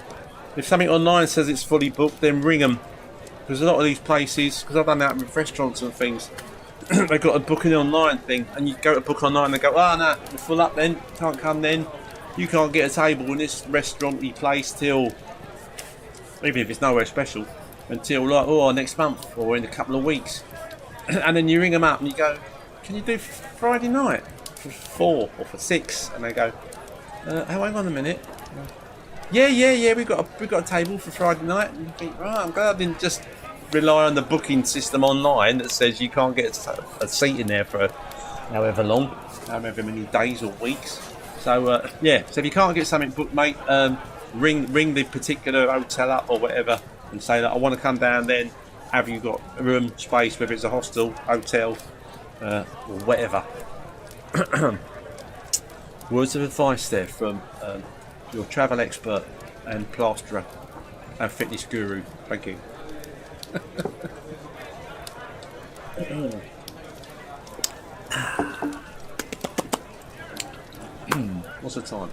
If something online says it's fully booked, then ring them. because a lot of these places, because I've done that with restaurants and things, they've got a booking online thing, and you go to book online, and they go, no, you're full up then, can't come then, you can't get a table in this restaurant-y place till, even if it's nowhere special, until like, next month, or in a couple of weeks. And then you ring them up and you go, can you do Friday night for 4 or for 6? And they go, hang on a minute. Yeah, we've got a table for Friday night. And you think, right, I'm glad I didn't just rely on the booking system online that says you can't get a seat in there for however long, however many days or weeks. So so if you can't get something booked, mate, ring the particular hotel up or whatever and say that I want to come down then. Have you got a room, space, whether it's a hostel, hotel, or whatever. Words of advice there from your travel expert and plasterer and fitness guru. Thank you. What's the time?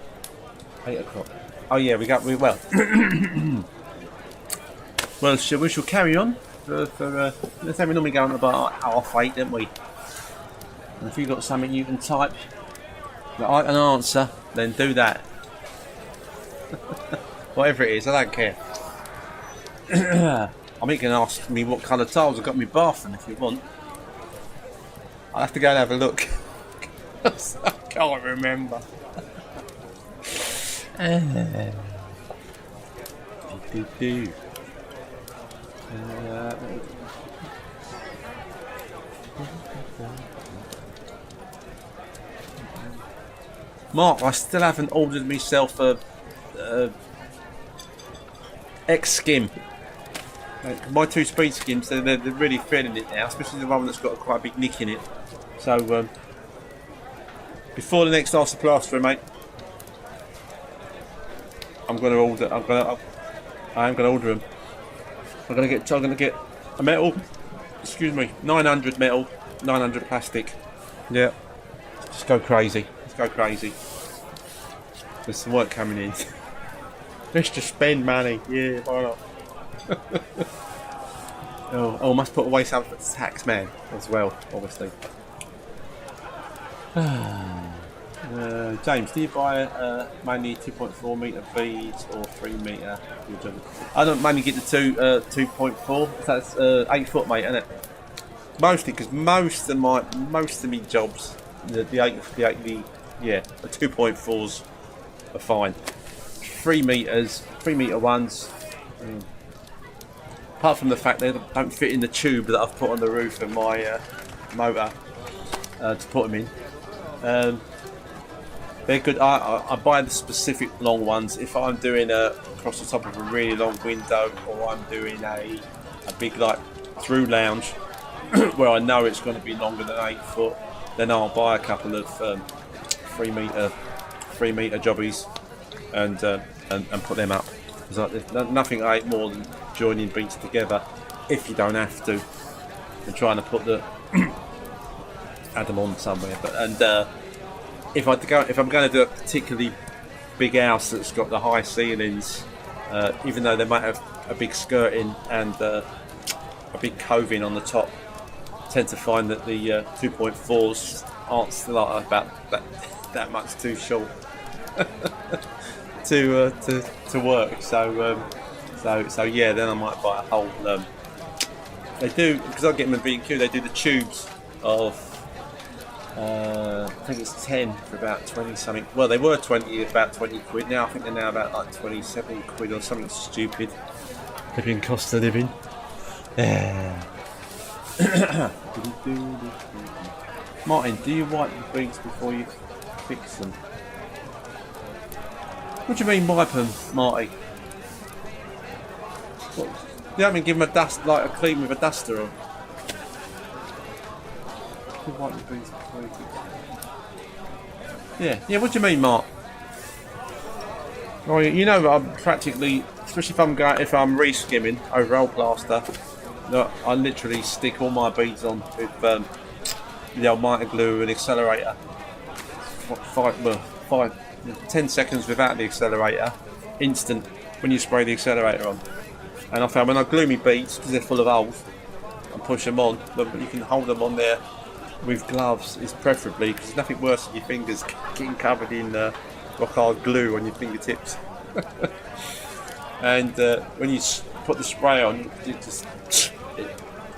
8 o'clock. Oh yeah, well. Well, we shall carry on. Let's say we normally go on about 8:30, don't we? And if you've got something you can type that I can answer, then do that. Whatever it is, I don't care. I mean, you can ask me what colour tiles I've got in my bathroom if you want. I'll have to go and have a look. I can't remember. Mark, I still haven't ordered myself a X-skim. My 2 speed skims, they're really feeling it now, especially the one that's got quite a big nick in it. So before the next Ask the Plasterer, mate, I'm going to order. I am going to order them. I'm going to get a metal. Excuse me, 900 metal, 900 plastic. Yeah, just go crazy. Let's go crazy. There's some work coming in. Let's just spend money. Yeah, why not? I must put away some for the tax man as well, obviously. James, do you buy mainly 2.4 metre beads or 3 metre? I don't mainly get the 2.4. That's 8 foot, mate, isn't it? Mostly, because most of me jobs, the 2.4s are fine. 3 metre ones. Apart from the fact they don't fit in the tube that I've put on the roof of my motor to put them in. They're good. I buy the specific long ones if I'm doing across the top of a really long window, or I'm doing a big like through lounge where I know it's going to be longer than 8 foot. Then I'll buy a couple of 3 metre jobbies and put them up. There's nothing I hate more than joining beats together if you don't have to, and trying to put add them on somewhere. If I'm going to do a particularly big house that's got the high ceilings, even though they might have a big skirting and a big coving on the top, I tend to find that the 2.4s aren't still about that much too short to work. So yeah, then I might buy a whole. They do, because I get them in B&Q. They do the tubes of. I think it's 10 for about 20 something. Well, they were about 20 quid. Now I think they're about like 27 quid or something stupid. Living cost of living. Yeah. Martin, do you wipe the beads before you fix them? What do you mean wipe them, Marty? What? You haven't given them a dust, like a clean with a duster on? You wipe the beads before you fix them. Yeah. What do you mean, Mark? Well, you know, I'm practically, especially if I'm re-skimming over old plaster, that I literally stick all my beads on with the old mitre glue and accelerator. 10 seconds without the accelerator, instant when you spray the accelerator on. And I found when I glue my beads, because they're full of holes, and push them on, but you can hold them on there with gloves is preferably, because there's nothing worse than your fingers getting covered in rock hard glue on your fingertips. And when you put the spray on, it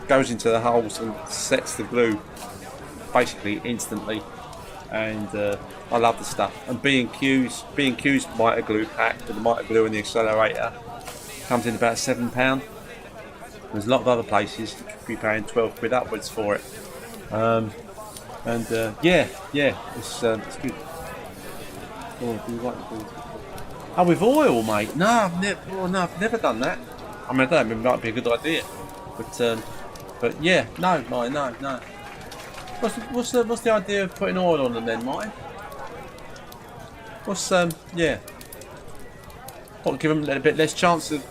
goes into the holes and sets the glue basically instantly. And I love the stuff. And B&Q's mitre glue pack with the mitre glue and the accelerator comes in about £7. There's a lot of other places you could be paying 12 quid upwards for it. Yeah, it's good. Oh, do you like the beads? Oh, with oil, mate? No, I've never done that. I mean, I don't know, it might be a good idea, but yeah, no. What's the idea of putting oil on them then, Martin? Yeah. What, give them a little bit less chance of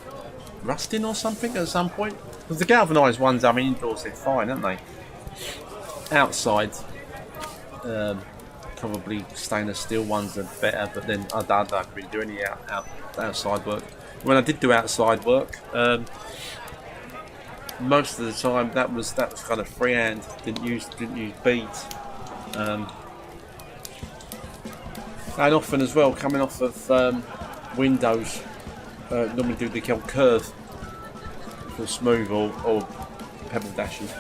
rusting or something at some point? Because the galvanised ones, I mean, indoors they're fine, aren't they? Outside, probably stainless steel ones are better, but then I don't really do any outside work. When I did do outside work, most of the time that was kind of freehand. Didn't use beads, and often as well coming off of windows. Normally do the curve for smooth or pebble dashes.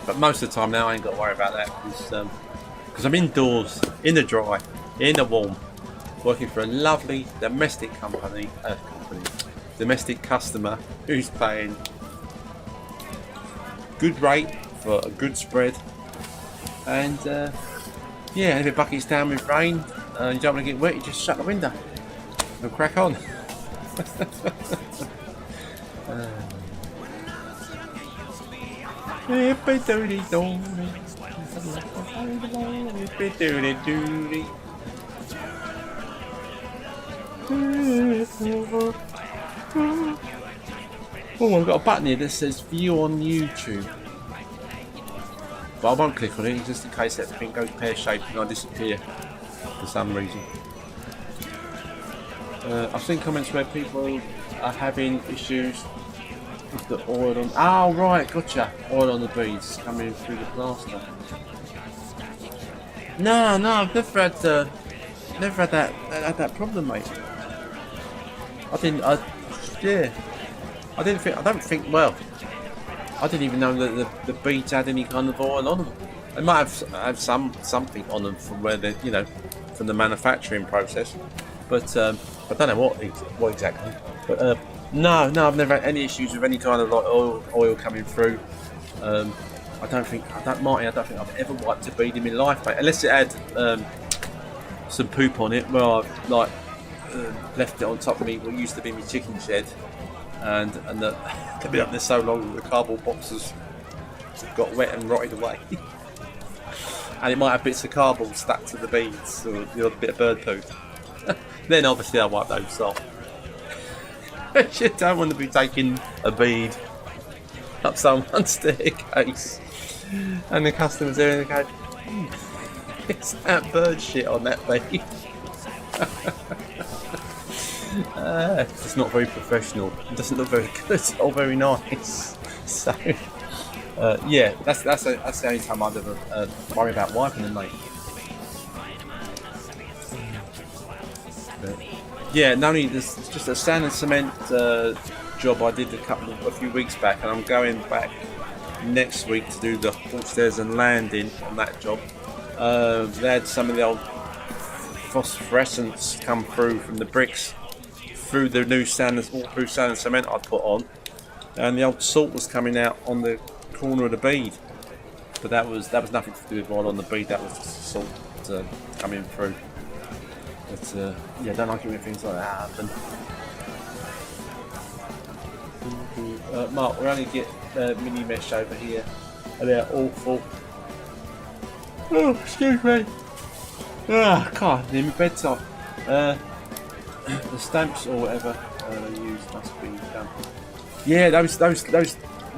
But most of the time now I ain't got to worry about that because I'm indoors, in the dry, in the warm, working for a lovely domestic domestic customer who's paying good rate for a good spread. And yeah, if it buckets down with rain and you don't want to get wet, you just shut the window and crack on. Oh, I've got a button here that says view on YouTube, but I won't click on it just in case everything goes pear-shaped and I disappear for some reason. I've seen comments where people are having issues with the oil on. Oh right, gotcha. Oil on the beads coming through the plaster. No, I've never had that problem, mate. I didn't Well, I didn't even know that the beads had any kind of oil on them. They might have something on them from where they, from the manufacturing process, but I don't know what exactly. But no, I've never had any issues with any kind of like oil coming through. I don't think I've ever wiped a bead in my life, mate, unless it had some poop on it. Well, I've left it on top of what used to be my chicken shed, and they've been up there so long that the cardboard boxes got wet and rotted away. And it might have bits of cardboard stuck to the beads or the odd bit of bird poo. Then obviously I wipe those off. You don't want to be taking a bead up someone's staircase and the customers there and they go, it's that bird shit on that bead. It's not very professional. It doesn't look very good or very nice. So yeah, that's the only time I'd ever worry about wiping them, mate. But, yeah, not only there's just a sand and cement job I did a few weeks back, and I'm going back next week to do the upstairs and landing on that job. They had some of the old phosphorescence come through from the bricks through the new sand and cement I put on, and the old salt was coming out on the corner of the bead. But that was nothing to do with oil on the bead. That was just salt coming through. But yeah, don't like it when things like that happen. Mark, we only get mini mesh over here, and they're awful. Oh, excuse me. Ah, God, near my bedtime. The stamps or whatever they use must be done. Yeah, those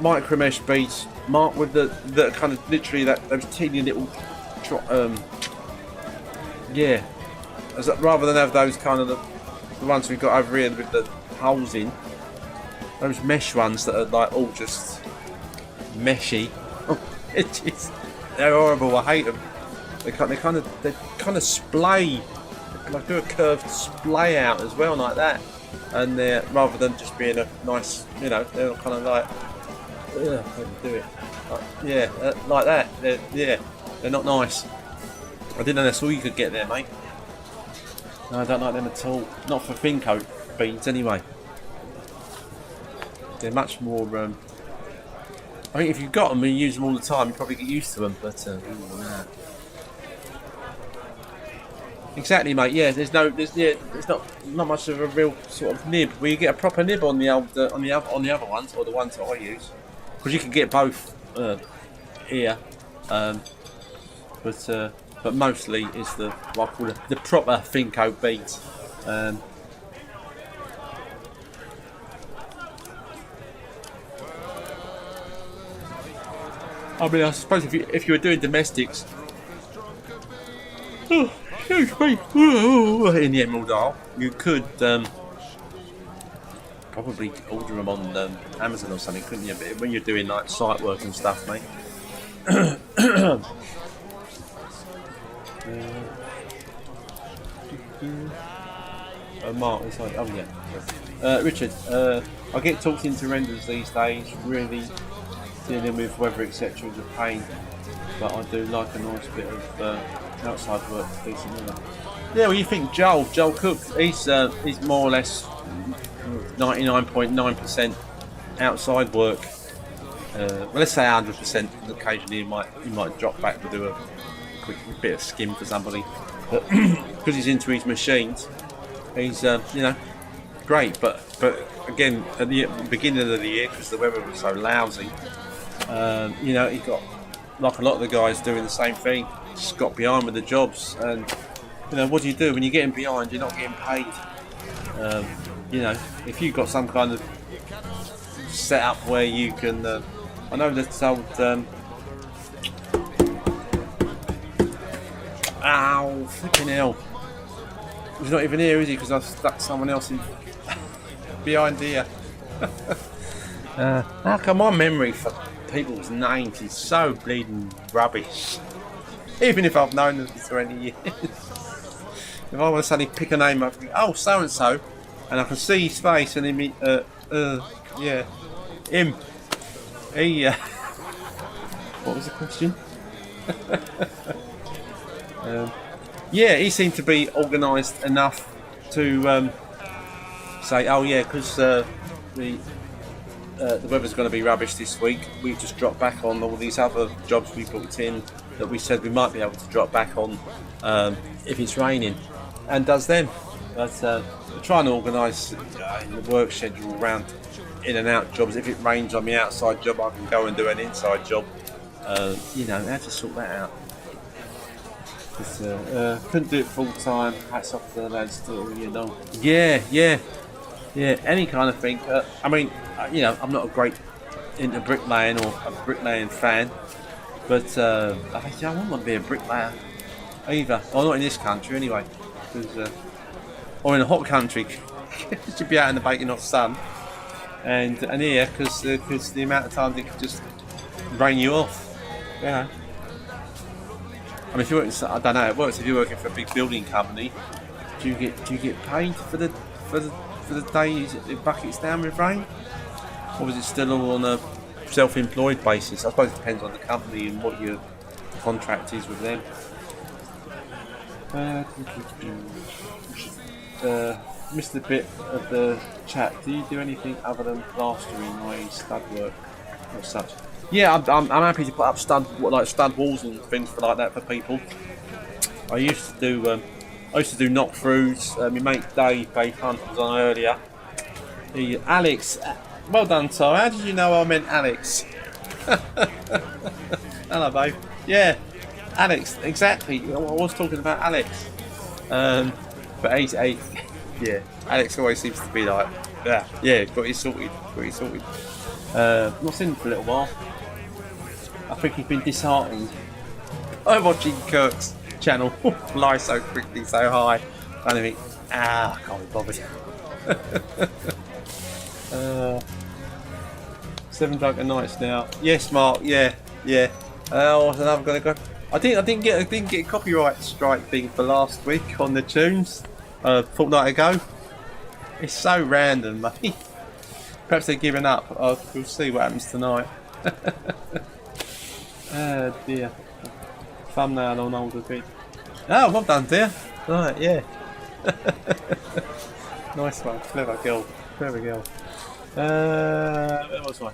micro mesh beads, Mark, with the kind of literally those teeny little, yeah. Rather than have those kind of the ones we've got over here with the holes in, those mesh ones that are like all just meshy. They're horrible. I hate them. They kind of splay. Like do a curved splay out as well like that, and they're rather than just being a nice, you know, they're kind of like, how do you do it? Like that. They're not nice. I didn't know that's all you could get there, mate. No, I don't like them at all. Not for thin coat beads, anyway. They're much more. I think if you've got them and you use them all the time, you probably get used to them. But exactly, mate. Yeah, there's not much of a real sort of nib. Where you get a proper nib on the other ones, or the ones that I use, because you can get both here. But mostly it's what I call the proper thin coat beads. I mean, I suppose if you were doing domestics, excuse me, in the Emerald Isle, you could probably order them on Amazon or something, couldn't you? But when you're doing like site work and stuff, mate. Mark, it's like, oh yeah. Richard, I get talked into renders these days. Really dealing with weather, etc. is a pain, but I do like a nice bit of outside work, decent weather. Yeah, well, you think Joel Cook? He's more or less 99.9% outside work. Well, let's say 100%. Occasionally, he might drop back to do a quick bit of skim for somebody, but because he's into his machines, he's great. But again, at the beginning of the year, because the weather was so lousy, he got, like a lot of the guys doing the same thing, just got behind with the jobs. And what do you do when you're getting behind? You're not getting paid. If you've got some kind of setup where you can, I know that's old. Ow, flipping hell. He's not even here, is he? Because I've stuck someone else in behind here. How come my memory for people's names is so bleeding rubbish? Even if I've known them for 20 years. If I want to suddenly pick a name up, I think, oh, so and so, and I can see his face, and him. He. What was the question? He seemed to be organised enough to say, oh yeah, because the weather's going to be rubbish this week, we've just dropped back on all these other jobs we booked in that we said we might be able to drop back on if it's raining, and does them. But we're trying to organise the work schedule around in and out jobs. If it rains on the outside job, I can go and do an inside job. How to sort that out. Couldn't do it full time. Hats off to the lads still, Yeah. Any kind of thing. I mean, I'm not a great into bricklaying or a bricklaying fan, but I wouldn't want to be a bricklayer either. Well, not in this country anyway. Or in a hot country, you'd be out in the baking hot sun, and here because the amount of times it could just rain you off. I mean, if you work, I don't know how it works. If you're working for a big building company, do you get paid for the days it buckets down with rain, or is it still all on a self-employed basis? I suppose it depends on the company and what your contract is with them. Missed a bit of the chat. Do you do anything other than plastering, i.e. stud work or such? Yeah, I'm happy to put up stud walls and things like that for people. I used to do knock-throughs. My mate Dave Hunt was on earlier. Alex, well done, Tom. How did you know I meant Alex? Hello, babe. Yeah, Alex, exactly. I was talking about Alex. But Alex always seems to be like, got it sorted. Not seen him for a little while. I think he's been disheartened. I'm watching Kirk's channel fly so quickly, so high. And I think, I can't be bothered. 7 drunken nights now. Yes, Mark. Yeah, yeah. What's another gonna go? I didn't get a copyright strike thing for last week on the tunes. A fortnight ago. It's so random, mate. Perhaps they're giving up. We'll see what happens tonight. Oh dear. Thumbnail on older bit. Oh, well done, dear. Right, yeah. Nice one. Clever girl. Clever girl. Where was I?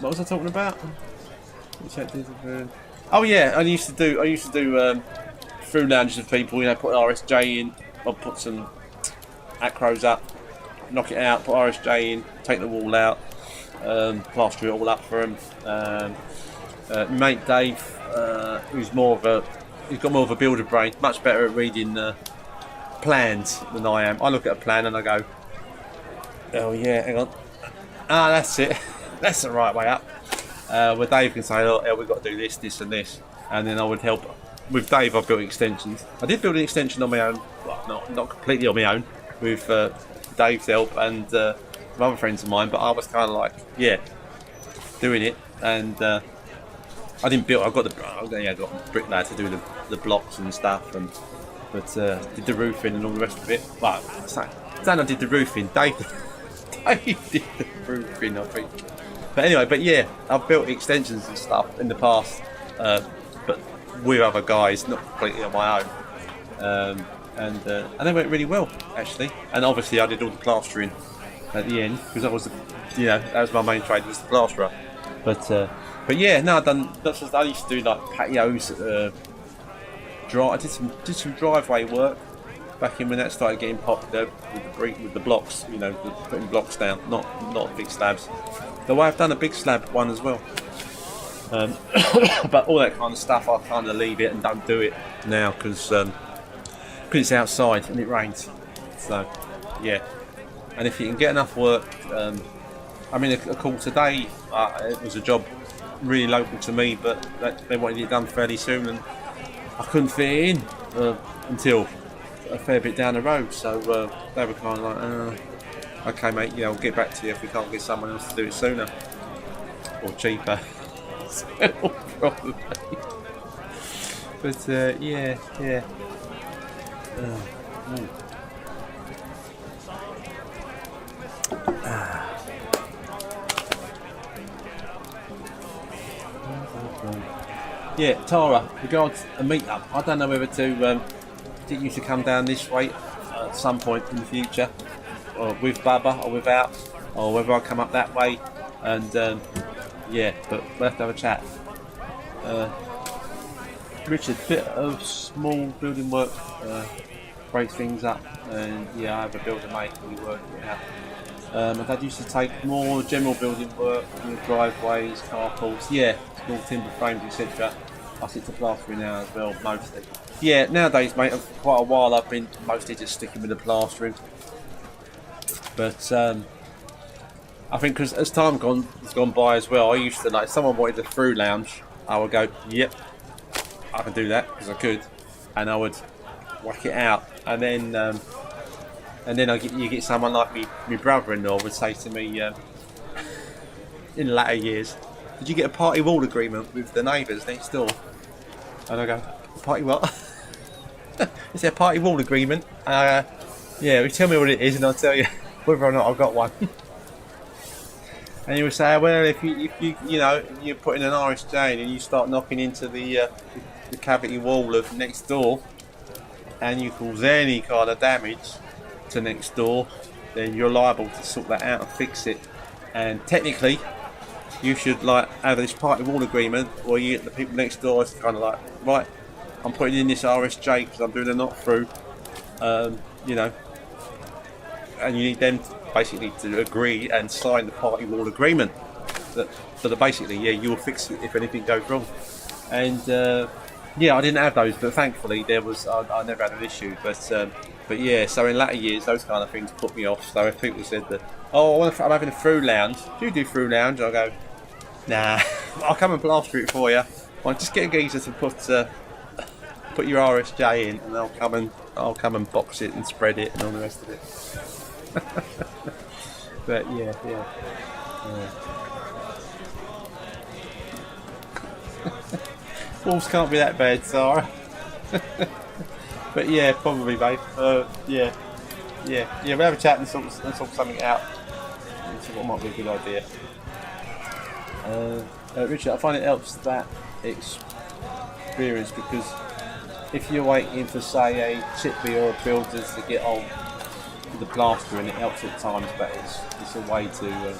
What was I talking about? Oh yeah, I used to do through lounges of people. You know, put RSJ in. I'll put some acros up, knock it out, put RSJ in, take the wall out, plaster it all up for him. Mate Dave, who's he's got more of a builder brain, much better at reading plans than I am. I look at a plan and I go, oh yeah, hang on, that's it, that's the right way up. Where Dave can say, oh, yeah, we've got to do this, this and this, and then I would help. With Dave, I've built extensions. I did build an extension on my own, well, not completely on my own, with Dave's help and some other friends of mine, but I was kind of like, yeah, doing it, and I didn't build. I got a bricklayer to do the blocks and stuff, but did the roofing and all the rest of it. Well, I did the roofing. Dave did the roofing, I think. But anyway, but yeah, I've built extensions and stuff in the past, but with other guys, not completely on my own. And they went really well actually. And obviously, I did all the plastering at the end because that was my main trade, was the plasterer. But yeah, no, I used to do like patios. I did some driveway work back in when that started getting popular with the blocks. You know, putting blocks down, not big slabs. Though I've done a big slab one as well. But all that kind of stuff, I kind of leave it and don't do it now because it's outside and it rains. So yeah, and if you can get enough work, I mean, a call today, it was a job really local to me, but they wanted it done fairly soon, and I couldn't fit it in until a fair bit down the road. So they were kind of like, okay, mate, I'll get back to you if we can't get someone else to do it sooner or cheaper. Probably. But yeah. Yeah, Tara, regards a meet-up. I don't know whether to get you to come down this way at some point in the future, or with Bubba or without, or whether I come up that way. And yeah, but we'll have to have a chat. Richard, bit of small building work breaks things up, and yeah, I have a builder mate who we work it out. My dad used to take more general building work, driveways, carports, yeah, small timber frames, etc. I stick to plastering now as well, mostly. Yeah, nowadays, mate, for quite a while I've been mostly just sticking with the plastering. But I think because as time has gone by as well, I used to, like, if someone wanted a through lounge, I would go, yep, I can do that because I could, and I would whack it out, and then you get someone like my brother-in-law would say to me in latter years, did you get a party wall agreement with the neighbours next door? And I go, party what? Is there a party wall agreement? Yeah, you tell me what it is and I'll tell you whether or not I've got one. And he would say, well, if you put in an RSJ and you start knocking into the cavity wall of next door, and you cause any kind of damage to next door, then you're liable to sort that out and fix it. And technically, you should have this party wall agreement, or you get the people next door. It's kind of like, right, I'm putting in this RSJ because I'm doing a knock through, and you need them basically to agree and sign the party wall agreement. That basically, yeah, you will fix it if anything goes wrong. And yeah, I didn't have those, but thankfully there was. I never had an issue. But yeah, so in latter years, those kind of things put me off. So if people said that, oh, I'm having a through lounge, do you do through lounge? I go, nah, I'll come and plaster it for you. Well, just get a geezer to put your RSJ in, and I'll come and box it and spread it and all the rest of it. But yeah. Wolves can't be that bad, Sarah. But yeah, probably, mate. Yeah. We'll have a chat and sort something out. So what might be a good idea. Richard, I find it helps that experience because if you're waiting for, say, a chippy or a builders to get on with the plastering, it helps at times, but it's a way to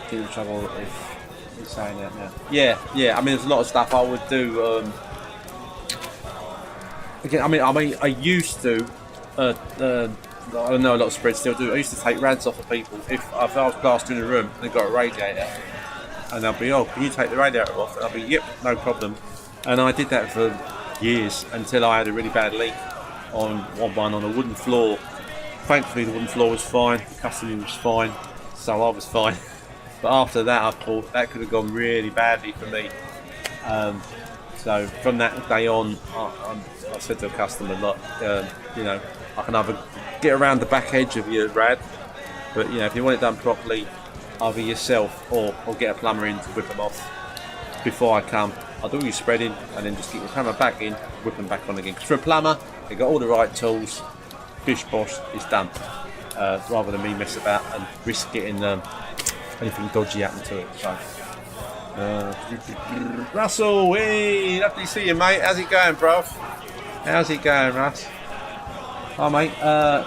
get in trouble if you're saying that now. Yeah. I mean, there's a lot of stuff I would do. Again, I used to. I don't know, a lot of spreads still do. I used to take rads off of people if I was plastering a room and they got a radiator, and they'll be, "Oh, can you take the radiator off?" And I'll be, "Yep, no problem." And I did that for years until I had a really bad leak on a wooden floor. Thankfully, the wooden floor was fine, the customer was fine, so I was fine. But after that, I thought that could have gone really badly for me. So from that day on, I said to a customer, "Look, I can either get around the back edge of your rad, but if you want it done properly, either yourself or get a plumber in to whip them off before I come. I'll do your spreading and then just get your plumber back in, whip them back on again. Because for a plumber, they've got all the right tools, bish bosh, it's done. Rather than me mess about and risk getting anything dodgy happen to it." So, Russell, hey, lovely to see you, mate. How's it going, bruv? How's it going, Russ? Hi, mate.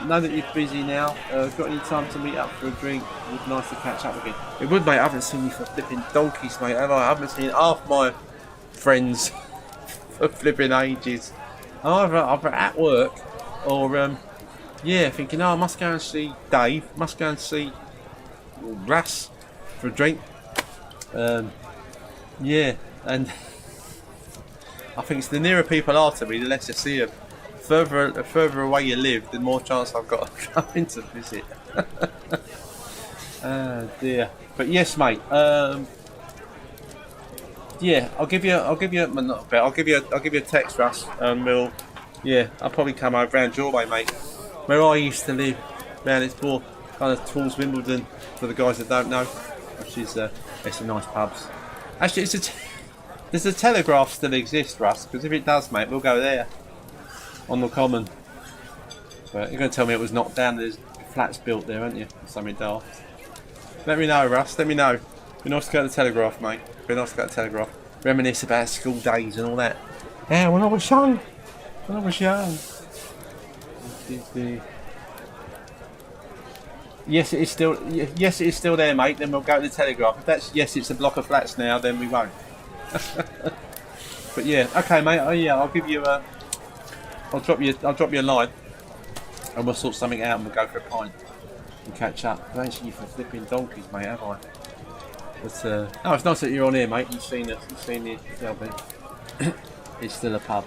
Know that you're busy now. Got any time to meet up for a drink? It would be nice to catch up again. It would, mate. I haven't seen you for flipping donkeys, mate. Have I? I haven't seen half my friends for flipping ages. I'm either at work or, thinking, I must go and see Dave. Must go and see Russ for a drink. And I think it's the nearer people are to me, the less I see them. The further away you live, the more chance I've got of coming to visit. Oh dear. But yes, mate. I'll give you a text, Russ, and I'll probably come over round your way, mate. Where I used to live, man, it's more kind of towards Wimbledon for the guys that don't know, which is it's some nice pubs. Actually, does the Telegraph still exist, Russ? Because if it does, mate, we'll go there. On the common. But you're going to tell me it was knocked down. There's flats built there, aren't you? Something daft. Let me know, Russ. Let me know. Be nice to go to the Telegraph, mate. Be nice to go to the Telegraph. Reminisce about school days and all that. Yeah, when I was young. Yes, it is still. Yes, it is still there, mate. Then we'll go to the Telegraph. If that's yes, it's a block of flats now. Then we won't. But yeah, okay, mate. I'll give you a. I'll drop you a line, and we'll sort something out, and we'll go for a pint and catch up. I ain't seen you for flipping donkeys, mate, have I? But it's nice that you're on here, mate. You've seen us. You've seen the LB. It's still a pub.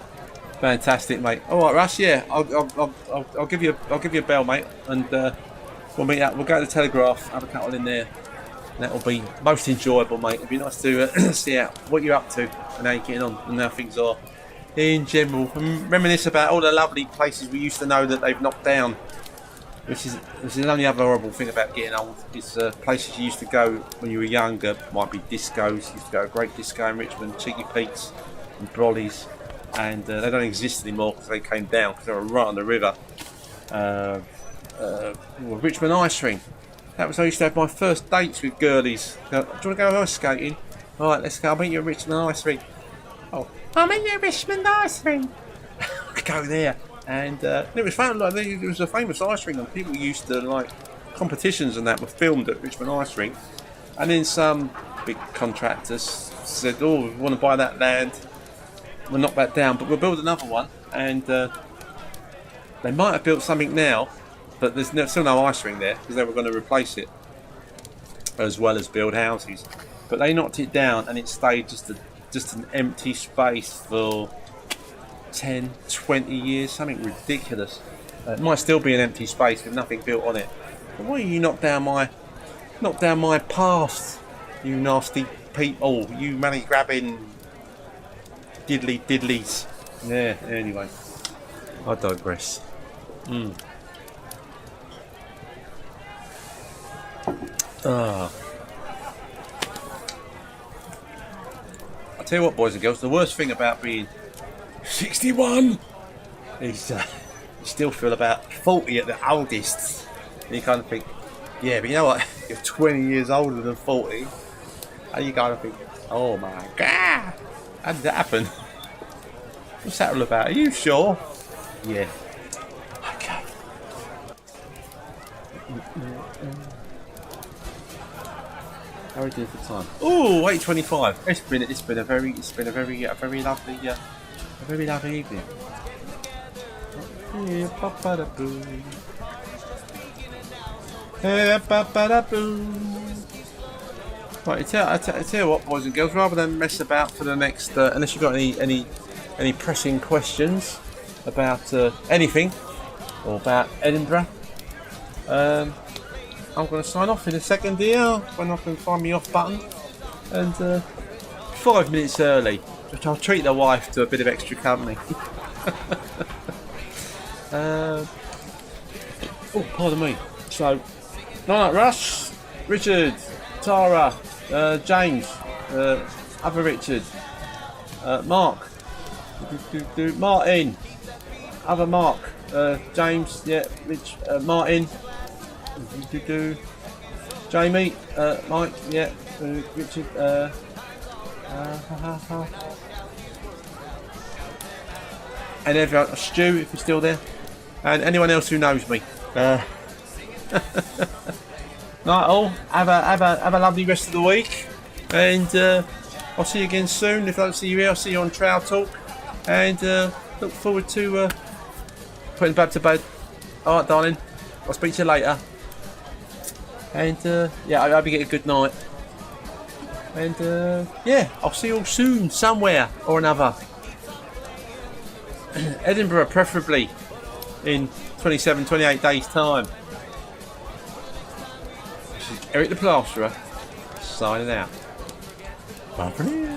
Fantastic, mate. All right, Russ. Yeah, I'll give you a bell, mate, and we'll meet up. We'll go to the Telegraph, have a couple in there. That'll be most enjoyable, mate. It'll be nice to see out what you're up to and how you're getting on and how things are. In general, and reminisce about all the lovely places we used to know that they've knocked down. Which is the only other horrible thing about getting old. Is places you used to go when you were younger. Might be discos. You used to go to a great disco in Richmond, Cheeky Pete's and Brolly's, and they don't exist anymore because they came down because they were right on the river. Richmond Ice Ring. That was I used to have my first dates with girlies. Do you want to go ice skating? All right, let's go. I'll meet you at Richmond Ice Ring. Oh. I'm in your Richmond ice ring. Go there, and it was fun. Like it was a famous ice ring, and people used to like competitions and that were filmed at Richmond Ice Ring. And then some big contractors said, "Oh, we want to buy that land. We'll knock that down, but we'll build another one." And they might have built something now, but there's still no ice ring there because they were going to replace it as well as build houses. But they knocked it down, and it stayed just an empty space for 10, 20 years, something ridiculous. It might still be an empty space with nothing built on it. But why you knock down my past, you nasty people, you money grabbing diddlies. Yeah, anyway, I digress. I tell you what, boys and girls, the worst thing about being 61 is you still feel about 40 at the oldest. And you kind of think, yeah, but you know what? You're 20 years older than 40. And you kind of think, oh my God, how did that happen? What's that all about? Are you sure? Yeah. Okay. How are we doing for time? Oh, 8:25. It's been a very lovely evening. Right, I tell you what, boys and girls, rather than mess about for the next, unless you've got any pressing questions about anything or about Edinburgh, I'm going to sign off in a second here when I can find me off button, and 5 minutes early, which I'll treat the wife to a bit of extra company. Oh, pardon me. So, night, Russ, Richard, Tara, James, other Richard, Mark, Martin, other Mark, James, yeah, Rich, Martin, Jamie, Mike, yeah, Richard, and everyone, Stu, if you're still there, and anyone else who knows me. Night all. Have a lovely rest of the week, and I'll see you again soon. If I don't see you here, I'll see you on Trail Talk, and look forward to putting back to bed. All right, darling. I'll speak to you later, and yeah, I hope you get a good night, and yeah, I'll see you all soon, somewhere or another. Edinburgh, preferably in 27, 28 days' time. This is Eric the Plasterer, signing out. Bye for now.